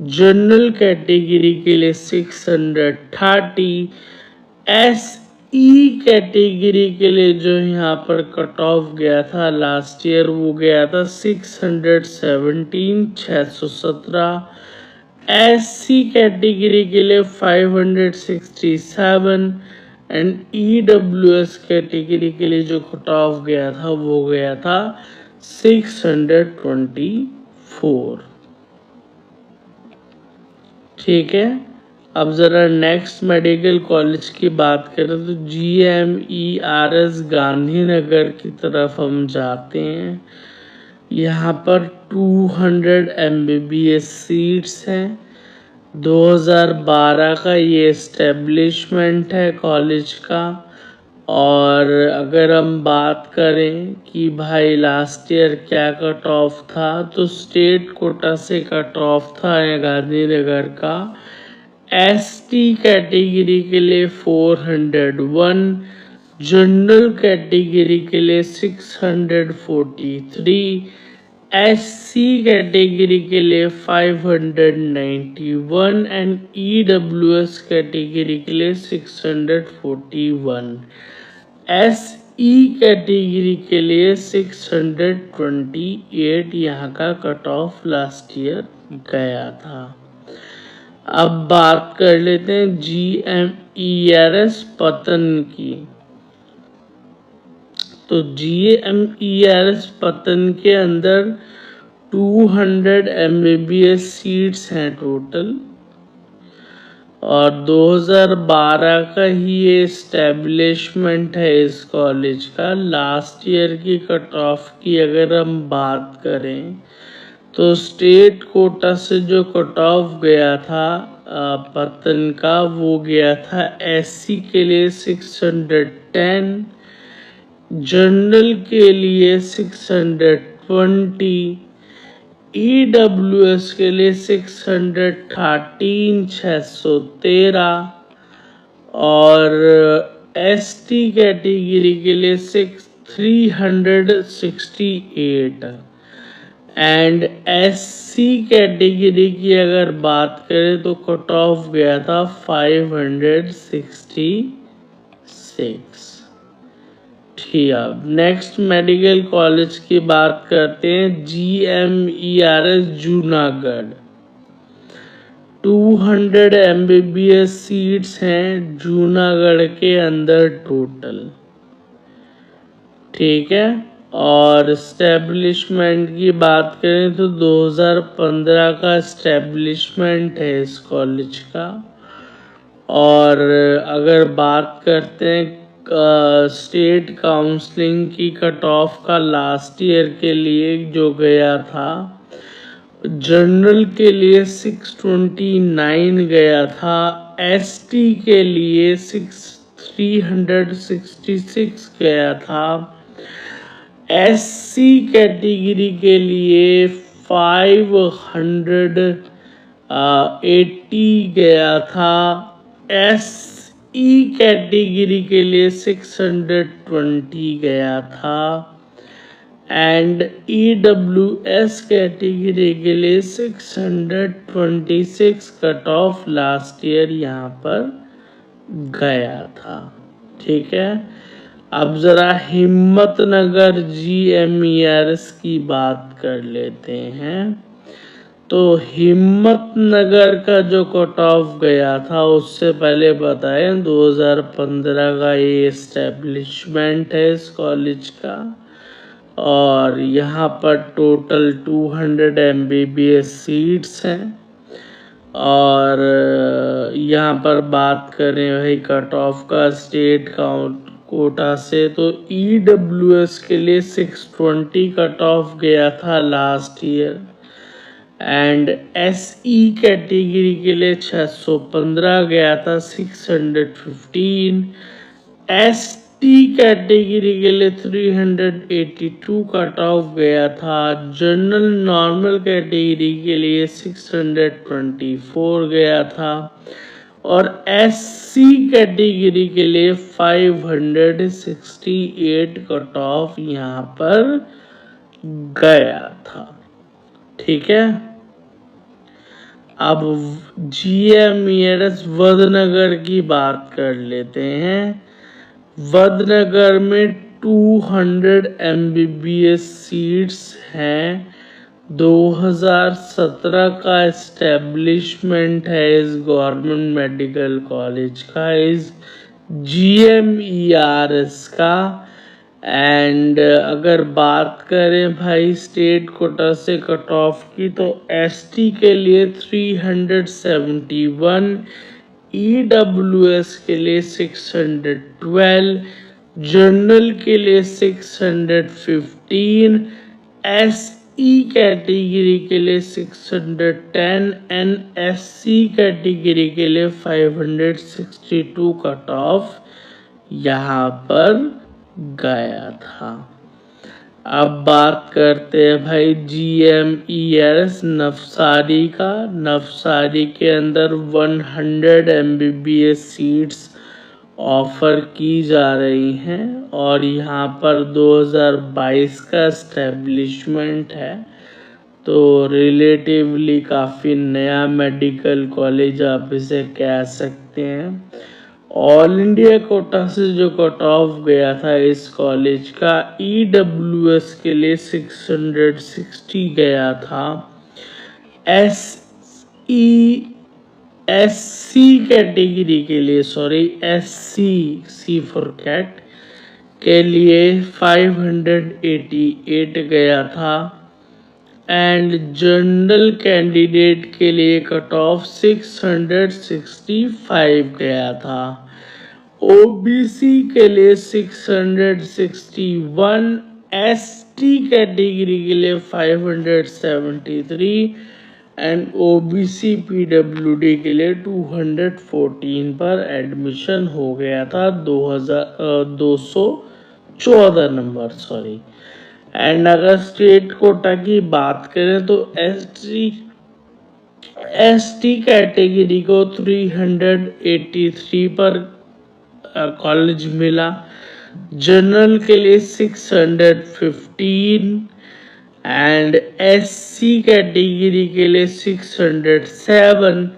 जनरल कैटेगरी के लिए 630, SE कैटेगरी के लिए जो यहाँ पर कट ऑफ गया था लास्ट ईयर वो गया था 617, 617, SC कैटेगरी के लिए 567 एंड EWS कैटेगरी के लिए जो कट ऑफ गया था वो गया था 624, ठीक है। अब जरा नेक्स्ट मेडिकल कॉलेज की बात करें तो GMERS गांधीनगर की तरफ हम जाते हैं। यहाँ पर 200 MBBS सीट्स हैं, 2012 का ये एस्टेब्लिशमेंट है कॉलेज का। और अगर हम बात करें कि भाई लास्ट ईयर क्या कट ऑफ था, तो स्टेट कोटा से कट ऑफ था गांधीनगर का ST कैटेगरी के लिए 401, जनरल कैटेगरी के लिए 643, SC कैटेगरी के लिए 591 एंड EWS कैटेगरी के लिए 641, SE कैटेगरी के लिए 628 यहाँ का कट ऑफ लास्ट ईयर गया था। अब बात कर लेते हैं GMERS पतन की। तो GMERS पतन के अंदर 200 MBBS सीट्स हैं टोटल, और 2012 का ही ये एस्टेब्लिशमेंट है इस कॉलेज का। लास्ट ईयर की कट ऑफ की अगर हम बात करें तो स्टेट कोटा से जो कट ऑफ गया था पतन का वो गया था SC के लिए 610, जनरल के लिए 620, EWS के लिए 613, 613, और ST कैटेगरी के लिए 368 एंड SC कैटेगरी की अगर बात करें तो कट ऑफ गया था 566। ठीक है, नेक्स्ट मेडिकल कॉलेज की बात करते हैं GMERS जूनागढ़। 200 MBBS सीट्स हैं जूनागढ़ के अंदर टोटल, ठीक है। और एस्टेब्लिशमेंट की बात करें तो 2015 का एस्टेब्लिशमेंट है इस कॉलेज का। और अगर बात करते हैं स्टेट काउंसलिंग की कट ऑफ का लास्ट ईयर के लिए जो गया था, जनरल के लिए 629 गया था, एसटी के लिए 366 गया था, एससी कैटेगरी के लिए 580 गया था, एसई कैटेगरी के लिए 620 गया था एंड ईडब्ल्यूएस कैटेगरी के लिए 626 कट ऑफ लास्ट ईयर यहाँ पर गया था। ठीक है, अब जरा हिम्मतनगर GMERS की बात कर लेते हैं। तो हिम्मतनगर का जो कट ऑफ गया था, उससे पहले बताएं 2015 का ये एस्टेब्लिशमेंट है इस कॉलेज का, और यहाँ पर टोटल 200 MBBS सीट्स हैं। और यहाँ पर बात करें भाई कट ऑफ का स्टेट कोटा से, तो EWS के लिए 620 कट ऑफ गया था last year and SE category के लिए 615 गया था 615, ST कैटेगरी के लिए 382 कट ऑफ गया था, जनरल नॉर्मल कैटेगरी के लिए 624 गया था और SC कैटेगरी के लिए 568 कट ऑफ यहाँ पर गया था। ठीक है, अब GMERS वडनगर की बात कर लेते हैं। वडनगर में 200 MBBS सीट्स हैं। 2017 का एस्टेब्लिशमेंट है इस गवर्नमेंट मेडिकल कॉलेज का, इस GMERS का। एंड अगर बात करें भाई स्टेट कोटा से कट ऑफ की, तो ST के लिए 371, EWS के लिए 612, जनरल के लिए 615, SE कैटेगरी के लिए 610 एंड SC कैटेगरी के लिए 562 कट ऑफ यहाँ पर गया था। अब बात करते हैं भाई GMERS नवसारी का। नवसारी के अंदर 100 MBBS सीट्स ऑफर की जा रही हैं और यहाँ पर 2022 का एस्टेब्लिशमेंट है, तो रिलेटिवली काफ़ी नया मेडिकल कॉलेज आप इसे कह सकते हैं। ऑल इंडिया कोटा से जो कट ऑफ गया था इस कॉलेज का, EWS के लिए 660 गया था, SC कैटेगरी के लिए SC फॉर कैट के लिए 588 गया था एंड जनरल कैंडिडेट के लिए कट ऑफ 665 गया था। OBC के लिए 661, ST कैटेगरी के लिए 573 एंड OBC PWD के लिए 214 पर एडमिशन हो गया था 214 नंबर एंड अगर स्टेट कोटा की बात करें तो ST कैटेगरी को 383 पर कॉलेज मिला, जनरल के लिए 615 एंड SC कैटेगरी के लिए 607,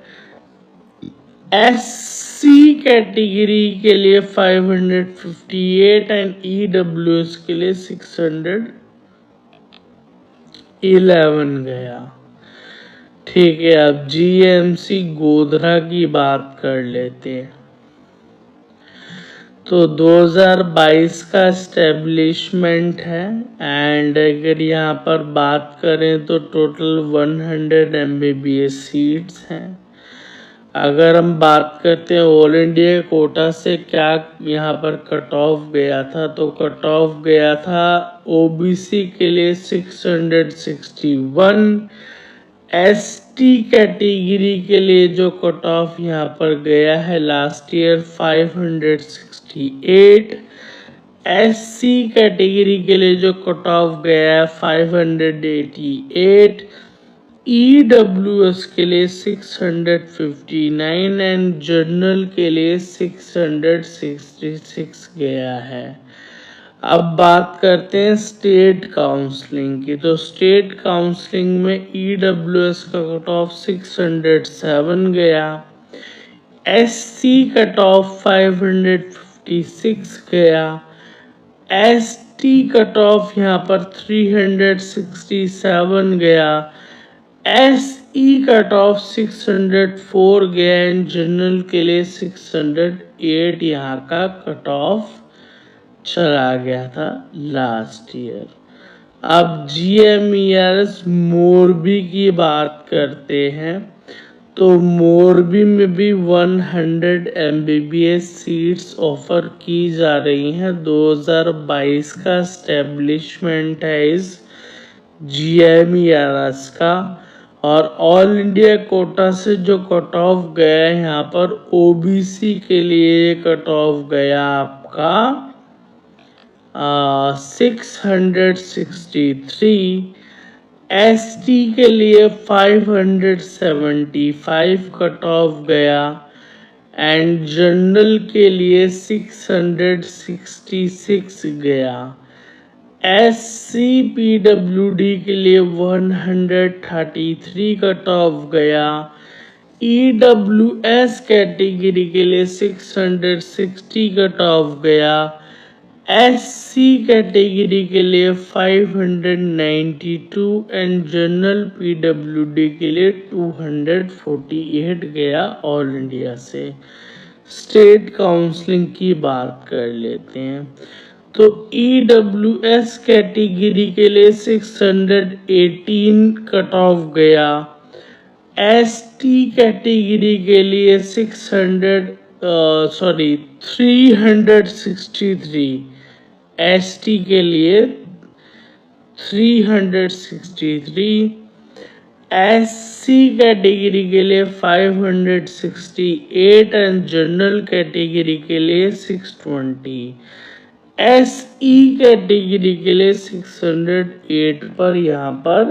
SC कैटेगरी के लिए 558 एंड EWS के लिए 611 गया। ठीक है, अब GMC गोधरा की बात कर लेते हैं। तो 2022 का एस्टेब्लिशमेंट है एंड अगर यहाँ पर बात करें तो टोटल 100 MBBS सीट्स हैं। अगर हम बात करते हैं ऑल इंडिया कोटा से क्या यहाँ पर कट ऑफ गया था, तो कट ऑफ गया था ओबीसी के लिए 661, एसटी कैटेगरी के लिए जो कट ऑफ यहाँ पर गया है लास्ट ईयर 568, एससी कैटेगरी के लिए जो कट ऑफ गया है 588, ईडब्ल्यूएस के लिए 659 एंड जनरल के लिए 666 गया है। अब बात करते हैं स्टेट काउंसलिंग की, तो स्टेट काउंसलिंग में ईडब्ल्यूएस का कट ऑफ 607 गया, एससी कट ऑफ 556 गया, एसटी कट ऑफ यहाँ पर 367 गया, एसई कट ऑफ 604 गया एंड जनरल के लिए 608 यहाँ का कट ऑफ चला गया था लास्ट ईयर। अब जीएमईआरएस मोरबी की बात करते हैं, तो मोरबी में भी 100 एमबीबीएस सीट्स ऑफर की जा रही हैं। 2022 का एस्टेब्लिशमेंट है इस जीएमईआरएस का, और ऑल इंडिया कोटा से जो कट ऑफ गया है यहाँ पर ओबीसी के लिए कट ऑफ गया आपका 663, एसटी के लिए 575 कट ऑफ गया एंड जनरल के लिए 666 गया, एससी पीडब्ल्यूडी के लिए 133 कट ऑफ गया, ईडब्ल्यूएस कैटेगरी के लिए 660 कट ऑफ गया, एससी कैटेगरी के लिए 592 एंड जनरल पीडब्ल्यूडी के लिए 248 गया ऑल इंडिया से। स्टेट काउंसलिंग की बात कर लेते हैं, तो ईडब्ल्यूएस कैटेगरी के लिए 618 कट ऑफ गया, एसटी कैटेगरी के लिए 363, एसटी के लिए 363, एससी कैटेगरी के लिए 568 एंड जनरल कैटेगरी के लिए 620, एसई कैटेगरी के लिए 608 पर यहाँ पर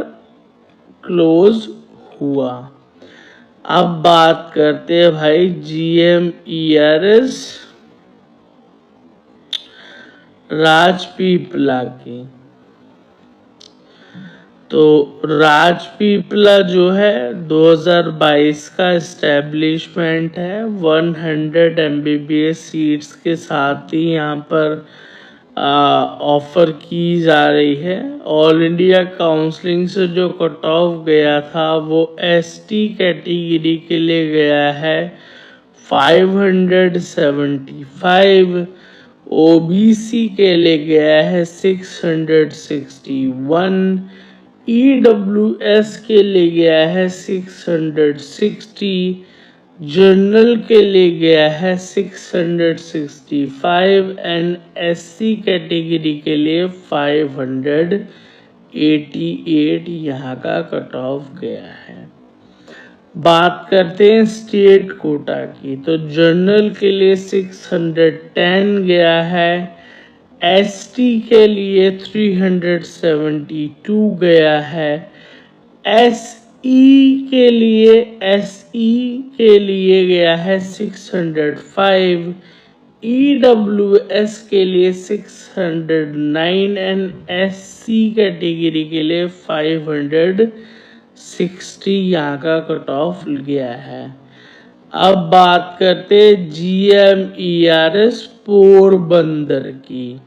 क्लोज हुआ। अब बात करते हैं भाई जीएमईआरएस राजपीपला की, तो राजपीपला जो है 2022 का एस्टेब्लिशमेंट है, 100 एमबीबीएस सीट्स के साथ ही यहाँ पर ऑफर की जा रही है। ऑल इंडिया काउंसलिंग से जो कट ऑफ गया था वो एसटी कैटेगरी के लिए गया है 575, ओबीसी के लिए गया है 661, ईडब्ल्यूएस के लिए गया है 660, जनरल के लिए गया है 665 एंड एससी कैटेगरी के लिए 588 यहाँ का कट ऑफ गया है। बात करते हैं स्टेट कोटा की, तो जनरल के लिए 610 गया है, एसटी के लिए 372 गया है, एसई के लिए गया है 605, ईडब्ल्यूएस के लिए 609 एंड एससी कैटेगरी के लिए 560 यहाँ का कट ऑफ गया है। अब बात करते हैं जीएमईआरएस पोरबंदर की,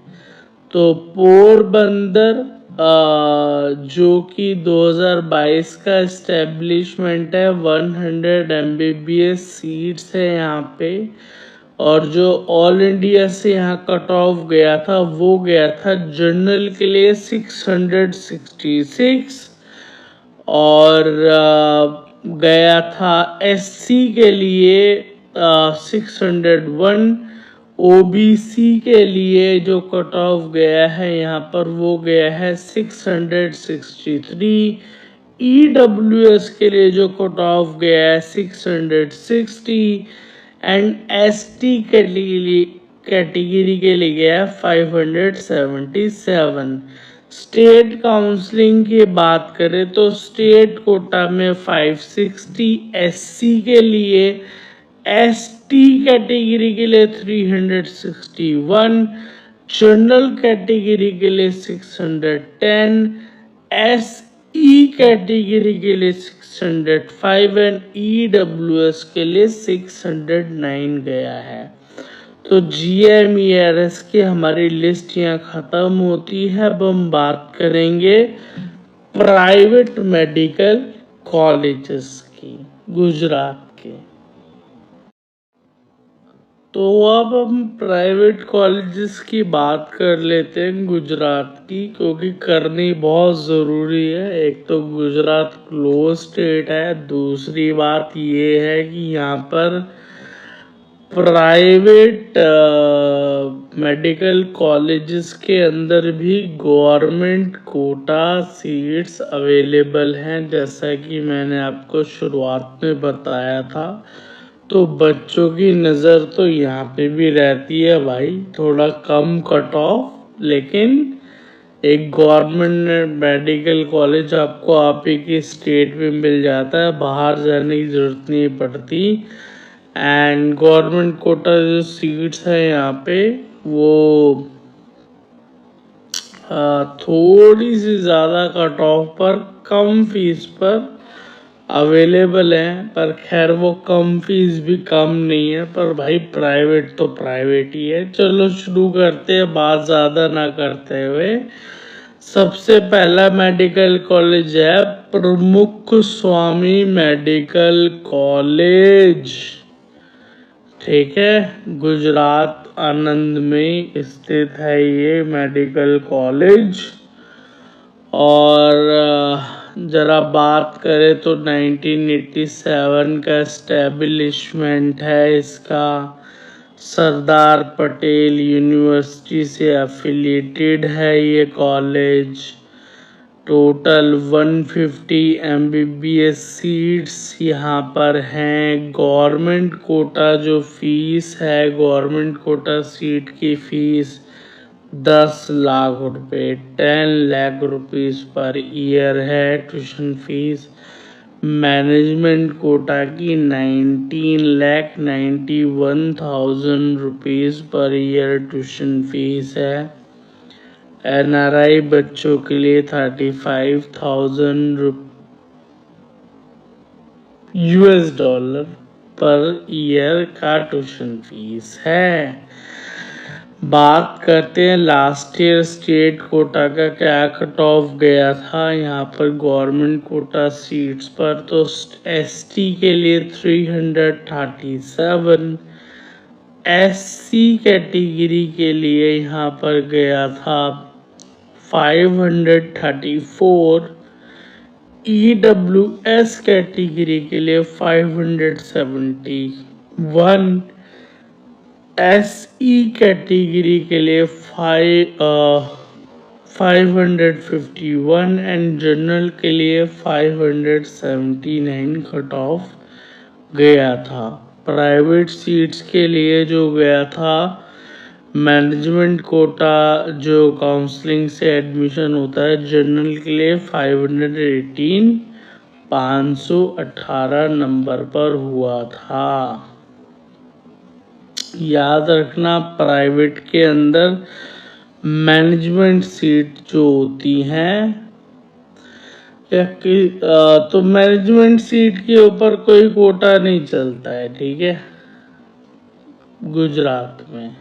तो पोरबंदर जो कि 2022 का एस्टेब्लिशमेंट है, 100 एमबीबीएस सीट्स है यहाँ पे, और जो ऑल इंडिया से यहाँ कट ऑफ गया था वो गया था जनरल के लिए 666 और गया था SC के लिए 601, OBC के लिए जो कट ऑफ गया है यहाँ पर वो गया है 663, EWS के लिए जो कट ऑफ गया है 660 एंड ST कैटेगरी के लिए गया है 577। स्टेट काउंसलिंग की बात करें तो स्टेट कोटा में 560, SC के लिए, ST कैटेगरी के लिए 361, जनरल कैटेगरी के लिए 610, SE कैटेगरी के लिए 605 एंड EWS के लिए 609 गया है। तो GMERS की हमारी लिस्ट यहाँ खत्म होती है। अब हम बात करेंगे प्राइवेट मेडिकल कॉलेजेस की गुजरात के। तो अब हम प्राइवेट कॉलेजेस की बात कर लेते हैं गुजरात की, क्योंकि करनी बहुत ज़रूरी है। एक तो गुजरात क्लोज स्टेट है, दूसरी बात ये है कि यहाँ पर प्राइवेट मेडिकल कॉलेजेस के अंदर भी गवर्नमेंट कोटा सीट्स अवेलेबल हैं, जैसा कि मैंने आपको शुरुआत में बताया था। तो बच्चों की नज़र तो यहाँ पे भी रहती है भाई, थोड़ा कम कट ऑफ, लेकिन एक गवर्नमेंट मेडिकल कॉलेज आपको आप ही की स्टेट में मिल जाता है, बाहर जाने की ज़रूरत नहीं पड़ती। एंड गवर्नमेंट कोटा जो सीट्स है यहाँ पे वो थोड़ी सी ज़्यादा कट ऑफ पर कम फीस पर अवेलेबल है, पर खैर वो कम फीस भी कम नहीं है, पर भाई प्राइवेट तो प्राइवेट ही है। चलो शुरू करते हैं बात ज़्यादा ना करते हुए। सबसे पहला मेडिकल कॉलेज है प्रमुख स्वामी मेडिकल कॉलेज, ठीक है, गुजरात आनंद में स्थित है ये मेडिकल कॉलेज। और ज़रा बात करें तो 1987 का एस्टेब्लिशमेंट है इसका। सरदार पटेल यूनिवर्सिटी से एफिलिएटेड है ये कॉलेज। टोटल 150 MBBS सीट्स यहाँ पर हैं। गवर्नमेंट कोटा जो फीस है, गवर्नमेंट कोटा सीट की फीस 10 लाख रुपए, 10 लाख रुपीस पर ईयर है ट्यूशन फीस। मैनेजमेंट कोटा की 19,91,000 rupees per year tuition fees है। NRI बच्चों के लिए 35,000 $US पर ईयर का ट्यूशन फीस है। बात करते हैं लास्ट ईयर स्टेट कोटा का क्या कट ऑफ गया था यहाँ पर गवर्नमेंट कोटा सीट्स पर। तो ST के लिए 337, SC कैटेगरी के लिए यहाँ पर गया था 534, EWS कैटेगरी के लिए 571, SE कैटेगरी के लिए 551 एंड जनरल के लिए 579 कट ऑफ गया था। प्राइवेट सीट्स के लिए जो गया था मैनेजमेंट कोटा जो काउंसलिंग से एडमिशन होता है, जनरल के लिए 518, 518 नंबर पर हुआ था। याद रखना प्राइवेट के अंदर मैनेजमेंट सीट जो होती हैं तो मैनेजमेंट सीट के ऊपर कोई कोटा नहीं चलता है, ठीक है, गुजरात में।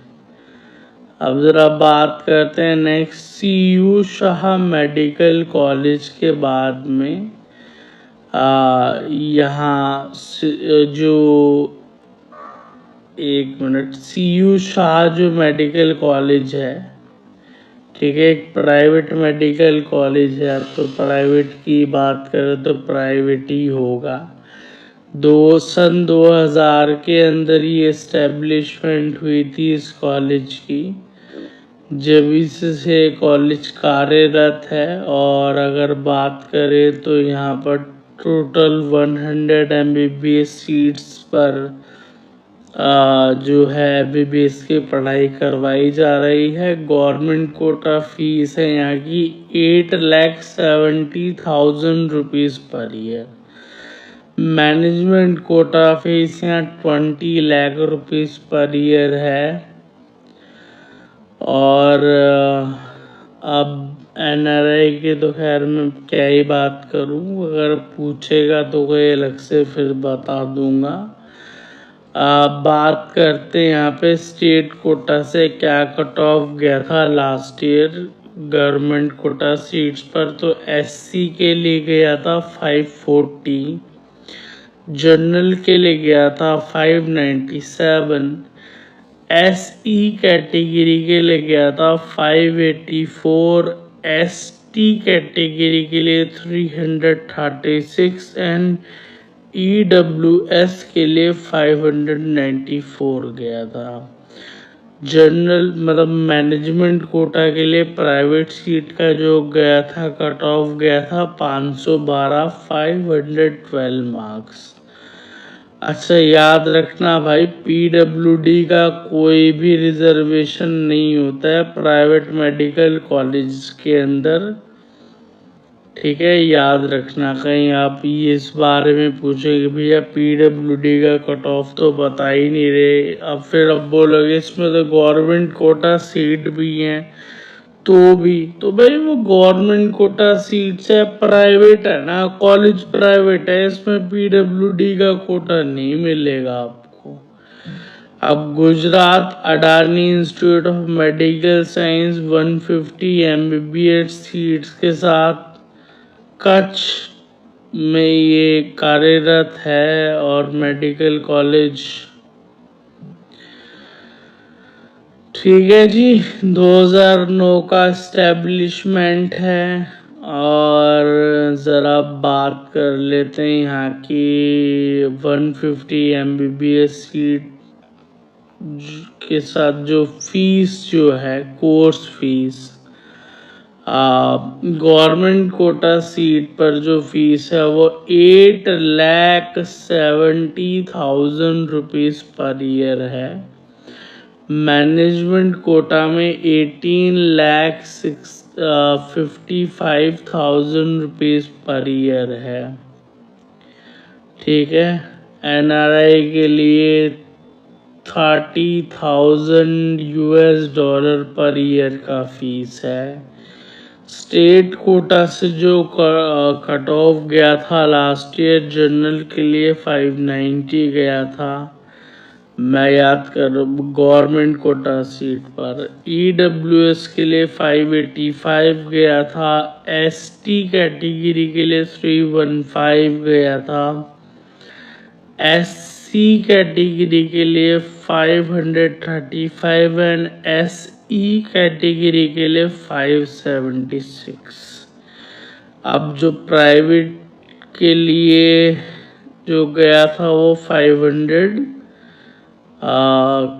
अब ज़रा बात करते हैं next CU Shah medical college के बाद में। यहाँ जो एक मिनट, CU शाह जो मेडिकल कॉलेज है, ठीक है, एक प्राइवेट मेडिकल कॉलेज है। तो प्राइवेट की बात करें तो प्राइवेट ही होगा। सन 2000 के अंदर ही एस्टेब्लिशमेंट हुई थी इस कॉलेज की। जब से कॉलेज कार्यरत है। और अगर बात करें तो यहाँ पर टोटल 100 MBBS सीट्स पर जो है MBBS की पढ़ाई करवाई जा रही है। गवर्नमेंट कोटा फीस है यहाँ की 8,70,000 rupees per year. Management quota fees यहाँ 20 लाख रुपीज़ पर ईयर है। और अब NRI के तो खैर मैं क्या ही बात करूं, अगर पूछेगा तो कोई अलग से फिर बता दूंगा। बात करते हैं यहाँ पे स्टेट कोटा से क्या कट ऑफ गया था last year government Kota seats पर। तो SC के लिए गया था 540, जनरल के लिए गया था 597, SE कैटेगरी के लिए गया था 584, ST कैटेगरी के लिए 336 एंड EWS के लिए 594 गया था। जनरल मतलब मैनेजमेंट कोटा के लिए प्राइवेट सीट का जो गया था कट ऑफ गया था 512, 512 मार्क्स। अच्छा याद रखना भाई, PWD का कोई भी रिजर्वेशन नहीं होता है प्राइवेट मेडिकल कॉलेज के अंदर, ठीक है, याद रखना। कहीं आप ये इस बारे में पूछेंगे भैया PWD का कट ऑफ तो बता ही नहीं रहे, अब बोलोगे इसमें तो गवर्नमेंट कोटा सीट भी है तो भाई वो गवर्नमेंट कोटा सीट्स है, प्राइवेट है ना, कॉलेज प्राइवेट है, इसमें PWD का कोटा नहीं मिलेगा आपको। अब Gujarat Adani institute of medical science 150 MBBS seats के साथ कच्छ में ये कार्यरत है और मेडिकल कॉलेज, ठीक है जी, 2009 का एस्टेब्लिशमेंट है। और ज़रा बात कर लेते हैं यहाँ की 150 MBBS सीट के साथ जो फीस जो है course fees, government quota seat पर जो फीस है वो 8,70,000 रुपीज़ पर ईयर है। मैनेजमेंट कोटा में 18,55,000 रुपीज़ पर ईयर है, ठीक है। NRI के लिए $30,000 पर ईयर का फीस है। स्टेट कोटा से जो कट ऑफ गया था लास्ट ईयर जनरल के लिए 590 गया था, मैं याद कर गवर्नमेंट कोटा सीट पर। EWS के लिए 585 गया था, ST कैटेगरी के लिए 315 गया था, SC कैटेगरी के लिए 535 एंड SE कैटेगरी के लिए 576। अब जो प्राइवेट के लिए जो गया था वो 500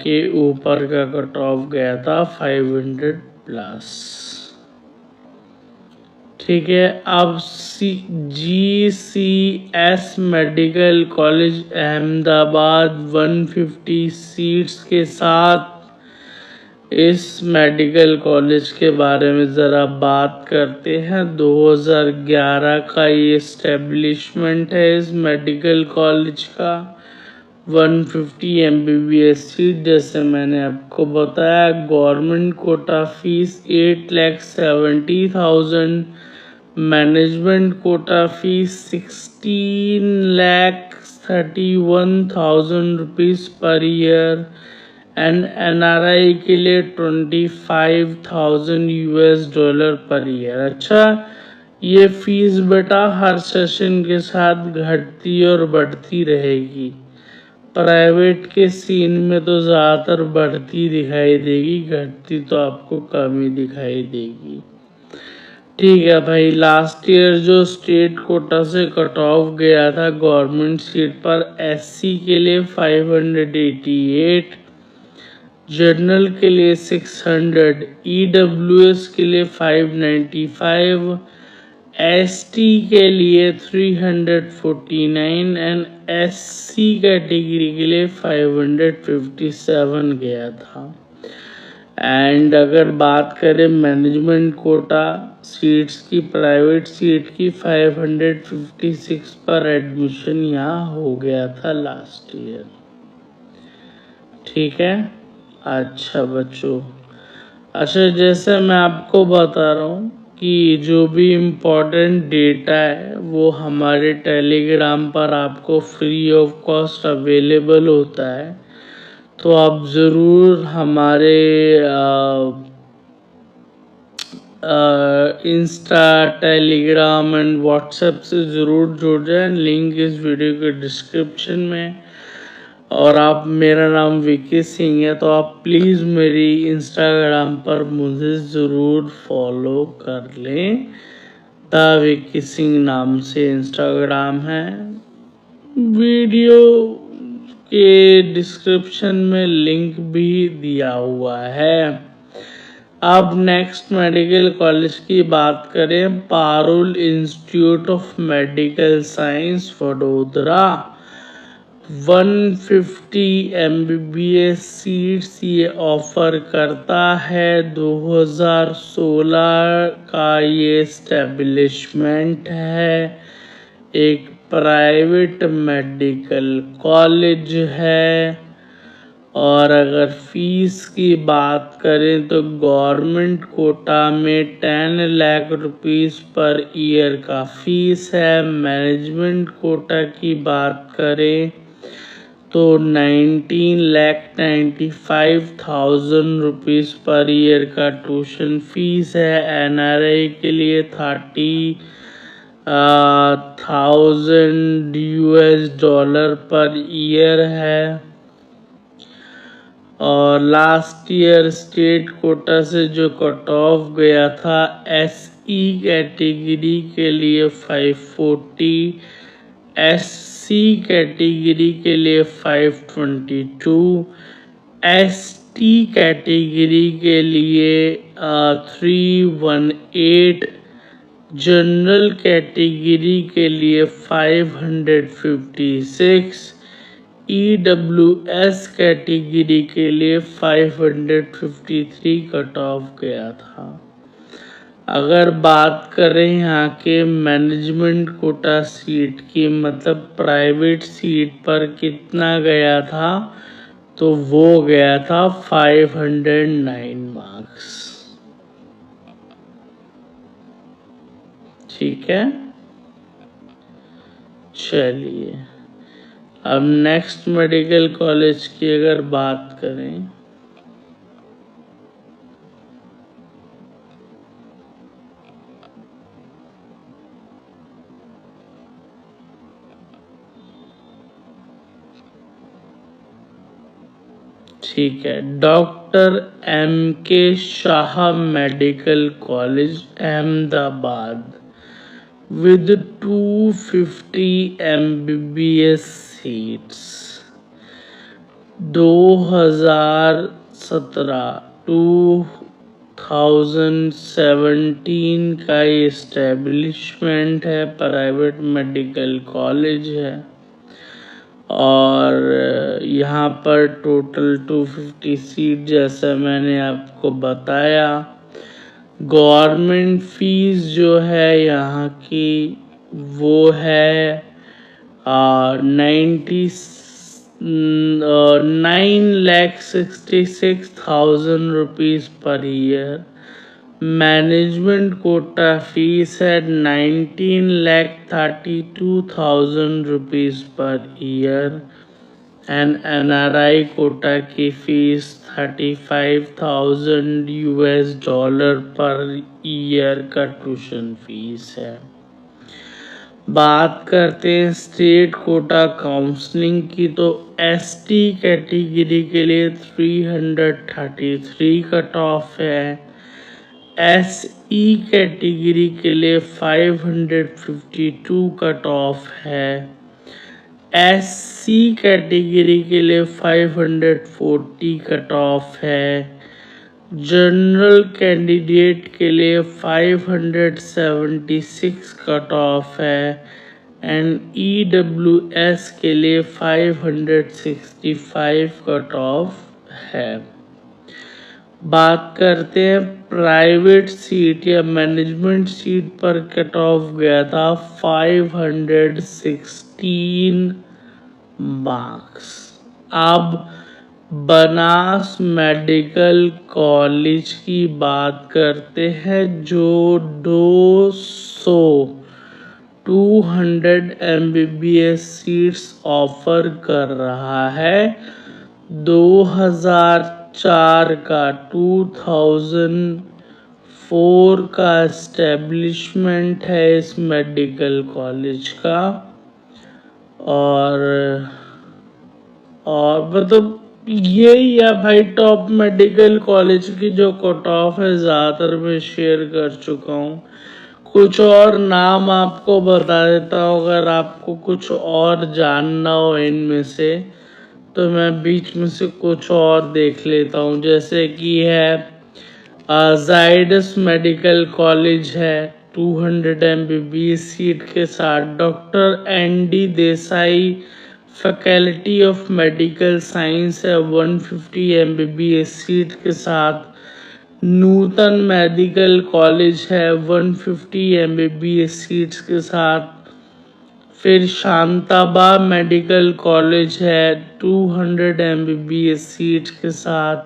के ऊपर का कट ऑफ गया था, 500 प्लस, ठीक है। अब GCS medical college Ahmedabad 150 seats के साथ इस मेडिकल कॉलेज के बारे में ज़रा बात करते हैं। 2011 का ये एस्टेब्लिशमेंट है इस मेडिकल कॉलेज का। 150 MBBS सीट, जैसे मैंने आपको बताया, government quota fees 8,70,000, management quota fees 16,31,000 rupees per year and NRI के लिए $25,000 पर ईयर। अच्छा, ये फीस बेटा हर सेशन के साथ घटती और बढ़ती रहेगी। प्राइवेट के सीन में तो ज़्यादातर बढ़ती दिखाई देगी, घटती तो आपको कम ही दिखाई देगी। ठीक है भाई, लास्ट ईयर जो स्टेट कोटा से कट ऑफ गया था गवर्नमेंट सीट पर, एससी के लिए 588, जनरल के लिए 600, ईडब्ल्यूएस के लिए 595, एसटी के लिए 349 एंड एससी कैटेगरी के लिए 557 गया था। एंड अगर बात करें मैनेजमेंट कोटा सीट्स की, प्राइवेट सीट की, 556 पर एडमिशन यहाँ हो गया था लास्ट ईयर। ठीक है, अच्छा बच्चों, अच्छा जैसे मैं आपको बता रहा हूँ कि जो भी इम्पोर्टेंट डेटा है वो हमारे टेलीग्राम पर आपको फ्री ऑफ कॉस्ट अवेलेबल होता है, तो आप ज़रूर हमारे इंस्टा, टेलीग्राम एंड व्हाट्सएप से ज़रूर जुड़ जाएं। लिंक इस वीडियो के डिस्क्रिप्शन में। और आप, मेरा नाम विकी सिंह है, तो आप प्लीज़ मेरी इंस्टाग्राम पर मुझे ज़रूर फॉलो कर लें। द विकी सिंह नाम से इंस्टाग्राम है। वीडियो के डिस्क्रिप्शन में लिंक भी दिया हुआ है। अब नेक्स्ट मेडिकल कॉलेज की बात करें, Parul institute of medical science Vadodara. 150 MBBS seats ये ऑफर करता है। 2016 का ये एस्टेब्लिशमेंट है, एक प्राइवेट मेडिकल कॉलेज है। और अगर फीस की बात करें तो गवर्नमेंट कोटा में 10 लाख रुपीस पर ईयर का फीस है। मैनेजमेंट कोटा की बात करें तो 19,95,000 रुपीस पर ईयर का ट्यूशन फीस है। एनआरआई के लिए 30,000 US$ पर ईयर है। और लास्ट ईयर स्टेट कोटा से जो कट ऑफ गया था, एसई कैटेगरी के लिए 540, एससी कैटेगरी के लिए 522, एसटी कैटेगरी के लिए 318, जनरल कैटेगरी के लिए 556, ईडब्ल्यूएस कैटेगरी के लिए 553 कट ऑफ गया था। अगर बात करें यहाँ के मैनेजमेंट कोटा सीट की, मतलब प्राइवेट सीट पर कितना गया था, तो वो गया था 509 मार्क्स। ठीक है, चलिए अब नेक्स्ट मेडिकल कॉलेज की अगर बात करें, ठीक है, doctor MK Shah medical college Ahmedabad with 250 MBBS seats। 2017 का इस्टेब्लिशमेंट है, प्राइवेट मेडिकल कॉलेज है। और यहाँ पर टोटल 250 सीट जैसा मैंने आपको बताया। गवर्नमेंट फीस जो है यहाँ की वो है 9,66,000 rupees per year. Management quota fees है 19,32,000 rupees per year. And NRI quota की फीस 35,000 US$ पर ईयर का ट्यूशन फीस है। बात करते हैं स्टेट कोटा काउंसलिंग की, तो एसटी कैटेगरी के लिए 333 कट ऑफ है। SE कैटेगरी के लिए 552 कट ऑफ है। SC कैटेगरी के लिए 540 कट ऑफ है। जनरल कैंडिडेट के लिए 576 कट ऑफ है एंड EWS के लिए 565 कट ऑफ है। बात करते हैं प्राइवेट सीट या मैनेजमेंट सीट पर कट ऑफ गया था 516 मार्क्स। अब बनास मेडिकल कॉलेज की बात करते हैं जो 200 MBBS सीट्स ऑफर कर रहा है। 2004 का 2004 का एस्टेब्लिशमेंट है इस मेडिकल कॉलेज का और मतलब यही है भाई टॉप मेडिकल कॉलेज की जो कट ऑफ है ज़्यादातर मैं शेयर कर चुका हूँ। कुछ और नाम आपको बता देता हूँ अगर आपको कुछ और जानना हो इनमें से तो मैं बीच में से कुछ और देख लेता हूँ। जैसे कि है जाइडस मेडिकल कॉलेज है 200 MBBS सीट के साथ। Doctor ND Desai faculty of medical science है 150 MBBS सीट के साथ। नूतन मेडिकल कॉलेज है 150 MBBS सीट्स के साथ। फिर शांताबा मेडिकल कॉलेज है 200 MBBS सीट्स के साथ।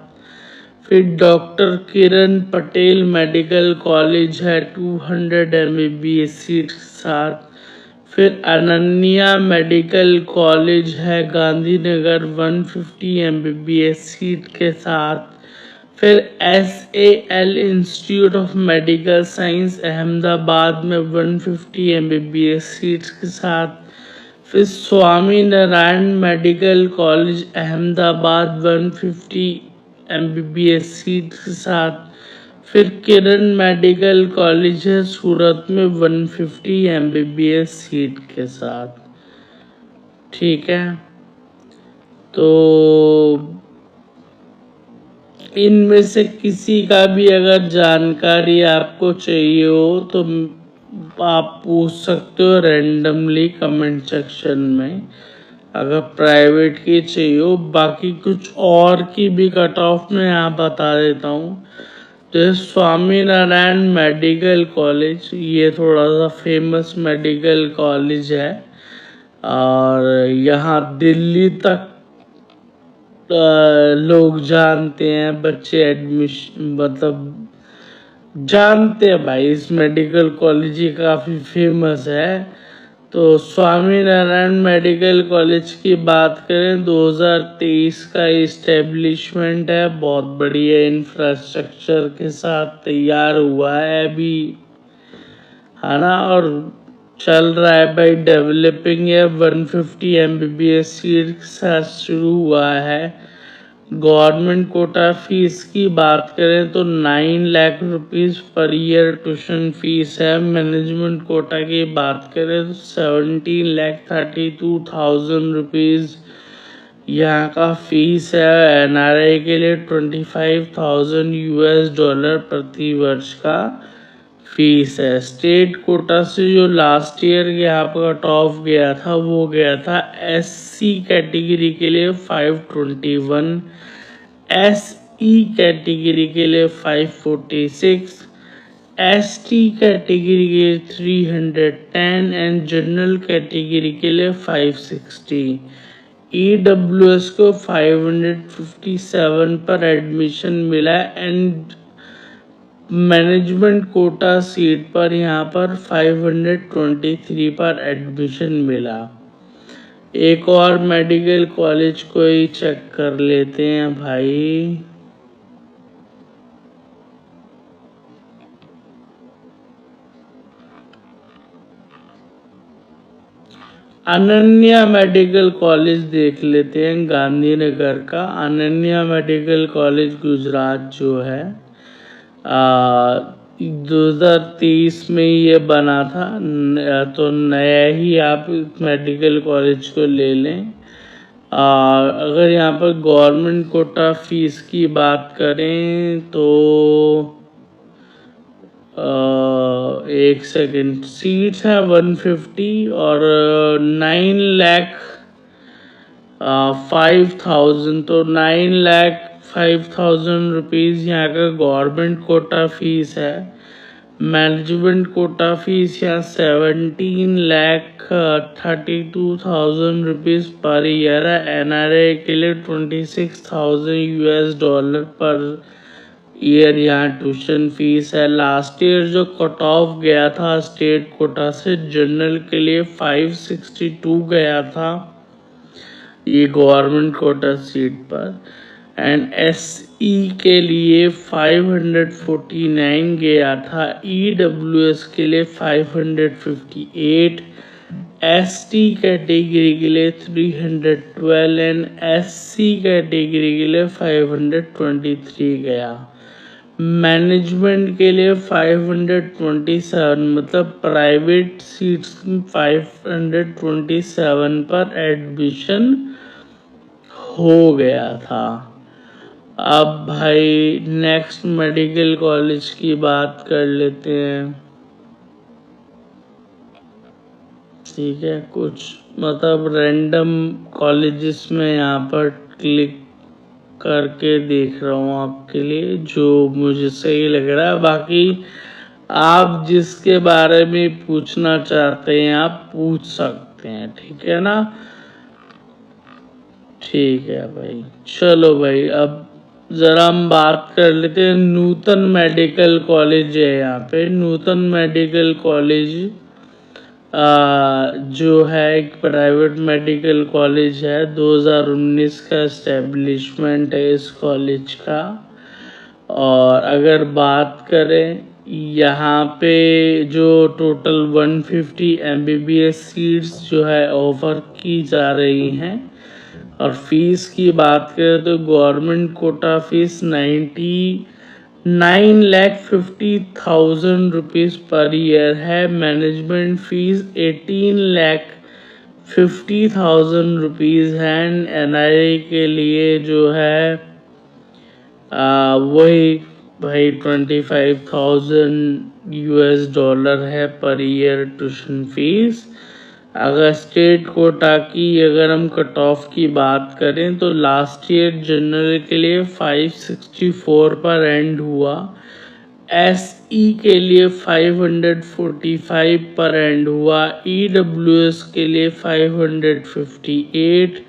फिर डॉक्टर किरण पटेल मेडिकल कॉलेज है 200 MBBS सीट्स के साथ। फिर अनन्या मेडिकल कॉलेज है गांधीनगर 150 MBBS सीट के साथ। फिर SAL institute of medical science Ahmedabad में 150 MBBS सीट्स के साथ। फिर Swaminarayan medical college Ahmedabad 150 MBBS seat के साथ। फिर किरण मेडिकल कॉलेज है सूरत में 150 MBBS सीट के साथ। ठीक है, तो इनमें से किसी का भी अगर जानकारी आपको चाहिए हो तो आप पूछ सकते हो रैंडमली कमेंट सेक्शन में अगर प्राइवेट की चाहिए हो। बाकी कुछ और की भी कट ऑफ में यहाँ बता देता हूँ। तो स्वामी नारायण मेडिकल कॉलेज ये थोड़ा सा फेमस मेडिकल कॉलेज है और यहाँ दिल्ली तक लोग जानते हैं, बच्चे एडमिशन मतलब जानते हैं भाई इस मेडिकल कॉलेज ये काफ़ी फेमस है। तो स्वामी नारायण मेडिकल कॉलेज की बात करें 2023 का इस्टेब्लिशमेंट है, बहुत बढ़िया इंफ्रास्ट्रक्चर के साथ तैयार हुआ है अभी, है ना, और चल रहा है भाई डेवलपिंग है। 150 MBBS सीट के साथ शुरू हुआ है। गवर्नमेंट कोटा फीस की बात करें तो 9 lakh rupees per year tuition fees है। मैनेजमेंट कोटा की बात करें तो 17,32,000 रुपीज़ यहाँ का फीस है। NRI के लिए $25,000 प्रति वर्ष का फीस है। स्टेट कोटा से जो लास्ट ईयर यहाँ पर कट ऑफ गया था वो गया था SC कैटेगरी के लिए 521, SE कैटेगरी के लिए 546, ST कैटेगरी के लिए 310 एंड जनरल कैटेगरी के लिए 560। EWS को 557 पर एडमिशन मिला एंड मैनेजमेंट कोटा सीट पर यहाँ पर 523 पर एडमिशन मिला। एक और मेडिकल कॉलेज को ही चेक कर लेते हैं भाई। अनन्या मेडिकल कॉलेज देख लेते हैं गांधीनगर का। अनन्या मेडिकल कॉलेज गुजरात जो है 2023 में ये बना था, तो नया ही आप मेडिकल कॉलेज को ले लें। अगर यहाँ पर गवर्नमेंट कोटा फीस की बात करें तो एक सेकंड, सीट्स है 150 और 9,05,000, तो 9,05,000 रुपीज़ यहाँ का गवर्नमेंट कोटा फीस है। मैनेजमेंट कोटा फीस यहाँ 17,32,000 रुपीज़ पर ईयर है। NRI के लिए $26,000 पर ईयर यहाँ ट्यूशन फीस है। लास्ट ईयर जो कट ऑफ गया था स्टेट कोटा से जनरल के लिए 562 गया था ये गवर्नमेंट कोटा सीट पर, एंड SE के लिए 549 गया था, EWS के लिए 558, ST कैटेगरी के लिए 312 एंड SC कैटेगरी के लिए 523 गया। मैनेजमेंट के लिए 527, मतलब प्राइवेट सीट्स 527 पर एडमिशन हो गया था। अब भाई नेक्स्ट मेडिकल कॉलेज की बात कर लेते हैं। ठीक है, कुछ मतलब रैंडम कॉलेजेस में यहाँ पर क्लिक करके देख रहा हूँ आपके लिए जो मुझे सही लग रहा है। बाकी आप जिसके बारे में पूछना चाहते हैं आप पूछ सकते हैं, ठीक है ना। ठीक है भाई, चलो भाई अब जरा हम बात कर लेते हैं। नूतन मेडिकल कॉलेज है यहाँ पे। नूतन मेडिकल कॉलेज जो है एक प्राइवेट मेडिकल कॉलेज है, 2019 का एस्टेब्लिशमेंट है इस कॉलेज का। और अगर बात करें यहाँ पे जो टोटल 150 MBBS सीट्स जो है ऑफर की जा रही हैं, और फीस की बात करें तो government quota fees 9,50,000 rupees per year है। मैनेजमेंट फीस 18,50,000 रुपीज़ है। NRI के लिए जो है वही भाई $25,000 है पर ईयर ट्यूशन फीस। अगर स्टेट कोटा की अगर हम कट ऑफ की बात करें तो लास्ट ईयर जनरल के लिए 564 पर एंड हुआ, SE के लिए 545 पर एंड हुआ, EWS के लिए 558,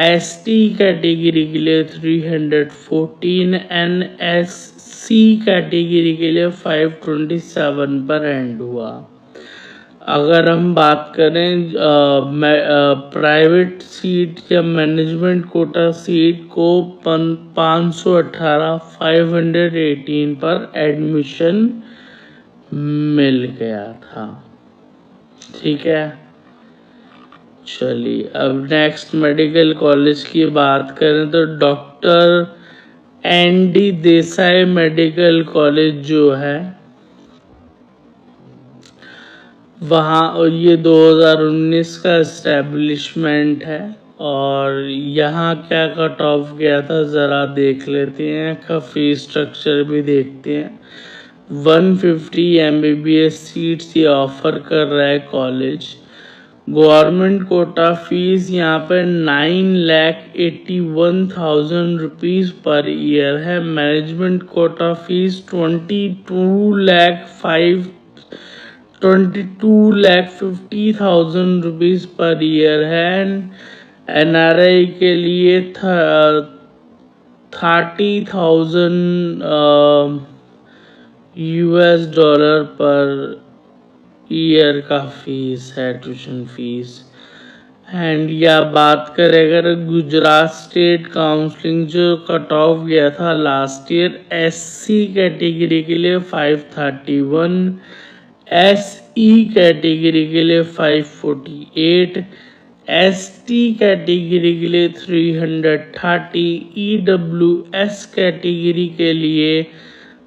ST कैटेगरी के लिए 314, NSC कैटेगरी के लिए 527 पर एंड हुआ। अगर हम बात करें प्राइवेट सीट या मैनेजमेंट कोटा सीट को 518 पर एडमिशन मिल गया था। ठीक है, चलिए अब नेक्स्ट मेडिकल कॉलेज की बात करें तो doctor ND Desai medical college जो है वहाँ, और ये 2019 का एस्टेब्लिशमेंट है। और यहाँ क्या कट ऑफ गया था ज़रा देख लेते हैं, का फीस स्ट्रक्चर भी देखते हैं। 150 MBBS सीट्स ये ऑफर कर रहा है कॉलेज। गवर्नमेंट कोटा फीस यहाँ पर 9,81,000 रुपीज़ पर ईयर है। Management quota fees 22,50,000 rupees per year है। NRI के लिए 30,000 $US पर ईयर का फीस है ट्यूशन फीस। एंड या बात करें अगर गुजरात स्टेट काउंसलिंग जो कट ऑफ गया था लास्ट ईयर, SC कैटेगरी के लिए 531, SE कैटेगरी के लिए 548, ST कैटेगरी के लिए 330, EWS कैटेगरी के लिए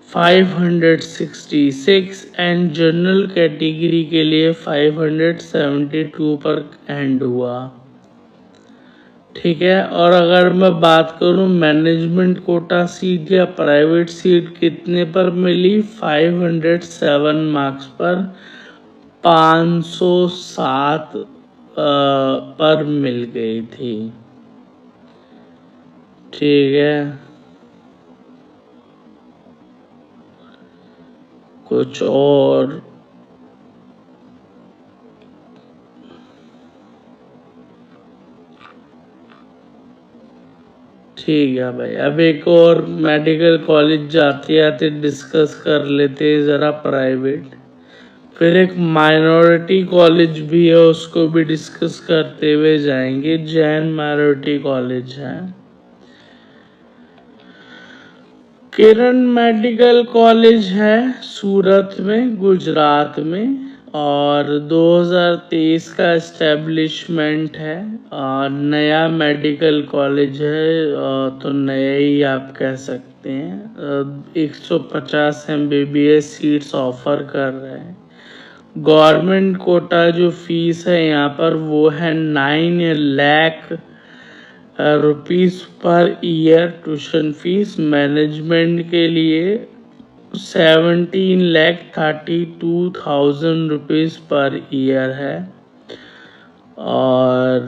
566 एंड जनरल कैटेगरी के लिए 572 पर एंड हुआ। ठीक है, और अगर मैं बात करूं मैनेजमेंट कोटा सीट या प्राइवेट सीट कितने पर मिली, 507 मार्क्स पर 507 पर मिल गई थी। ठीक है, कुछ और ठीक है भाई, अब एक और मेडिकल कॉलेज जाते आते डिस्कस कर लेते हैं जरा प्राइवेट, फिर एक माइनॉरिटी कॉलेज भी है उसको भी डिस्कस करते हुए जाएंगे। जैन माइनॉरिटी कॉलेज है, किरण मेडिकल कॉलेज है सूरत में गुजरात में, और 2023 का एस्टेब्लिशमेंट है। नया मेडिकल कॉलेज है, तो नया ही आप कह सकते हैं। 150 MBBS सीट्स ऑफर कर रहे हैं। गवर्नमेंट कोटा जो फीस है यहाँ पर वो है 9 lakh rupees per year tuition fees. Management के लिए 17,32,000 रुपीस पर ईयर है। और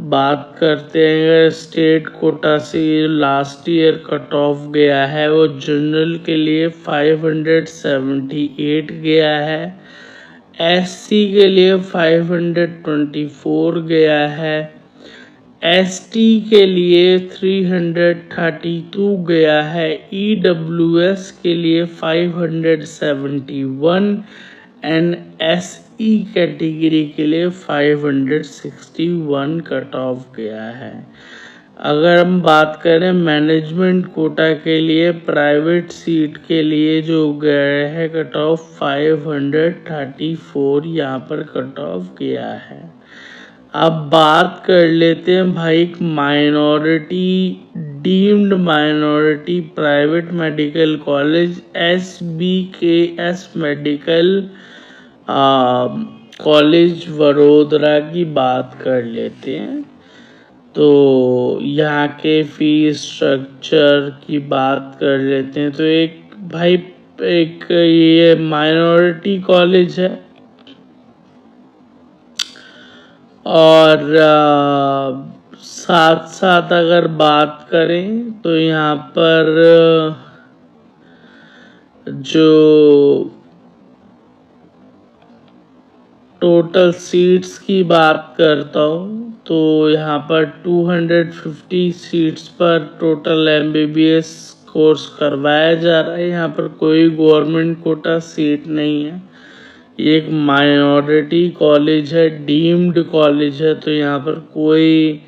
बात करते हैं स्टेट कोटा से लास्ट ईयर कट ऑफ गया है, वो जनरल के लिए 578 गया है, SC के लिए 524 गया है, ST के लिए 332 गया है, EWS के लिए 571 एंड SE कैटेगरी के लिए 561 कट ऑफ गया है। अगर हम बात करें मैनेजमेंट कोटा के लिए प्राइवेट सीट के लिए जो गया है कट ऑफ 534 यहाँ पर कट ऑफ गया है। अब बात कर लेते हैं भाई एक minority deemed minority private medical college SBKS medical college Vadodara की बात कर लेते हैं। तो यहाँ के फीस स्ट्रक्चर की बात कर लेते हैं। तो एक भाई एक ये माइनॉरिटी कॉलेज है, और साथ साथ अगर बात करें तो यहाँ पर जो टोटल सीट्स की बात करता हूँ तो यहाँ पर 250 सीट्स पर टोटल MBBS कोर्स करवाया जा रहा है। यहाँ पर कोई गवर्नमेंट कोटा सीट नहीं है, ये एक माइनॉरिटी कॉलेज है, डीम्ड कॉलेज है। तो यहाँ पर कोई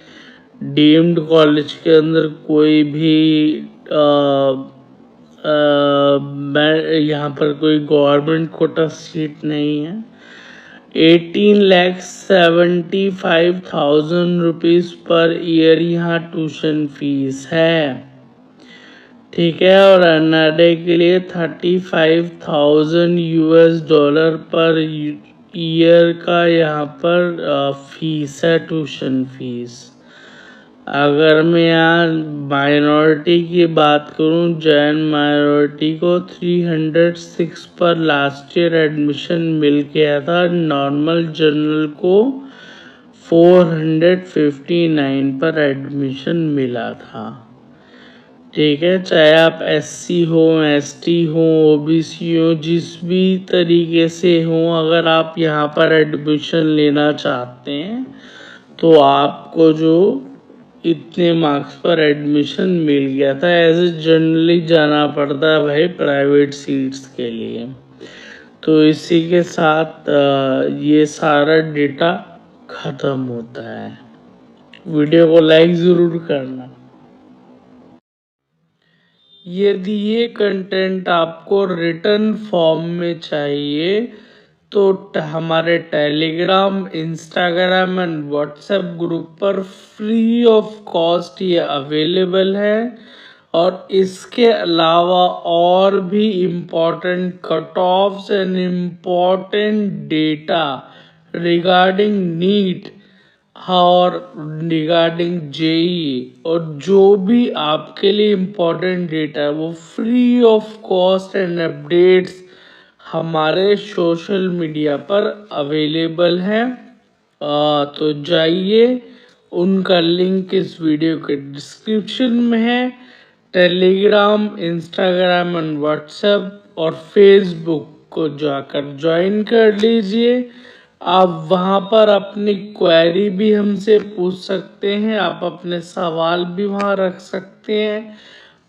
डीम्ड कॉलेज के अंदर कोई भी यहाँ पर कोई गवर्नमेंट कोटा सीट नहीं है। 18,75,000 रुपीज पर ईयर यहाँ ट्यूशन फीस है। ठीक है, और NRI के लिए 35,000 US$ पर ईयर का यहाँ पर फीस है ट्यूशन फीस। अगर मैं यहाँ माइनॉरिटी की बात करूँ, जैन माइनॉरिटी को 306 पर लास्ट ईयर एडमिशन मिल गया था, नॉर्मल जनरल को 459 पर एडमिशन मिला था। ठीक है, चाहे आप SC हो, ST हो, OBC हो, जिस भी तरीके से हो, अगर आप यहाँ पर एडमिशन लेना चाहते हैं तो आपको जो इतने मार्क्स पर एडमिशन मिल गया था, ऐसे जनरली जाना पड़ता है भाई प्राइवेट सीट्स के लिए। तो इसी के साथ ये सारा डेटा खत्म होता है। वीडियो को लाइक ज़रूर करना। यदि ये कंटेंट आपको रिटर्न फॉर्म में चाहिए तो हमारे Telegram, Instagram and WhatsApp group पर फ्री ऑफ कॉस्ट ये अवेलेबल है। और इसके अलावा और भी important cut offs and important data regarding NEET और रिगार्डिंग जेई और जो भी आपके लिए इम्पोर्टेंट डेटा है वो free of cost and updates हमारे सोशल मीडिया पर अवेलेबल है। तो जाइए, उनका लिंक इस वीडियो के डिस्क्रिप्शन में है। टेलीग्राम, इंस्टाग्राम एंड व्हाट्सएप और फेसबुक को जाकर ज्वाइन कर लीजिए। आप वहाँ पर अपनी क्वेरी भी हमसे पूछ सकते हैं, आप अपने सवाल भी वहाँ रख सकते हैं।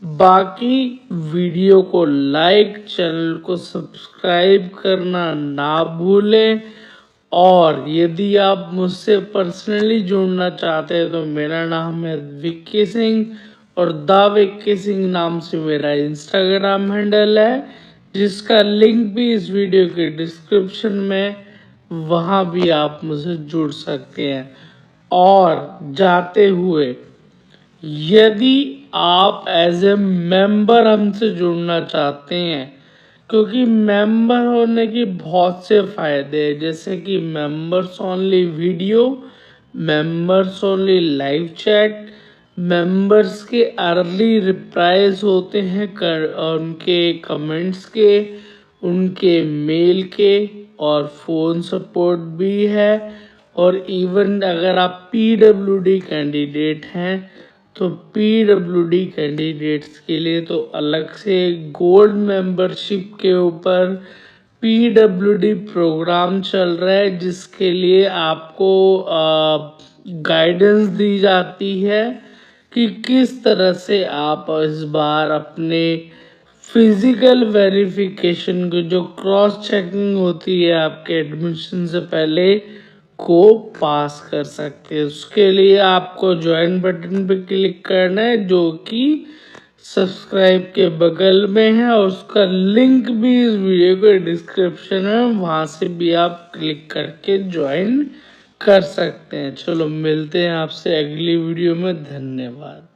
बाकी वीडियो को लाइक, चैनल को सब्सक्राइब करना ना भूलें। और यदि आप मुझसे पर्सनली जुड़ना चाहते हैं तो मेरा नाम है विक्की सिंह और द विक्की सिंह नाम से मेरा इंस्टाग्राम हैंडल है, जिसका लिंक भी इस वीडियो के डिस्क्रिप्शन में, वहाँ भी आप मुझसे जुड़ सकते हैं। और जाते हुए, यदि आप एज ए मेंबर हमसे जुड़ना चाहते हैं, क्योंकि मेंबर होने के बहुत से फायदे हैं, जैसे कि members only video, members only live chat, members के अर्ली रिप्लाईज होते हैं उनके कमेंट्स के, उनके मेल के, और फ़ोन सपोर्ट भी है। और इवन अगर आप पीडब्ल्यूडी कैंडिडेट हैं तो पीडब्ल्यूडी कैंडिडेट्स के लिए तो अलग से गोल्ड मेंबरशिप के ऊपर पीडब्ल्यूडी प्रोग्राम चल रहा है, जिसके लिए आपको गाइडेंस दी जाती है कि किस तरह से आप इस बार अपने फिजिकल वेरिफिकेशन को, जो क्रॉस चेकिंग होती है आपके एडमिशन से पहले, को पास कर सकते हैं। उसके लिए आपको ज्वाइन बटन पे क्लिक करना है, जो कि सब्सक्राइब के बगल में है, और उसका लिंक भी इस वीडियो के डिस्क्रिप्शन में, वहां से भी आप क्लिक करके ज्वाइन कर सकते हैं। चलो मिलते हैं आपसे अगली वीडियो में। धन्यवाद।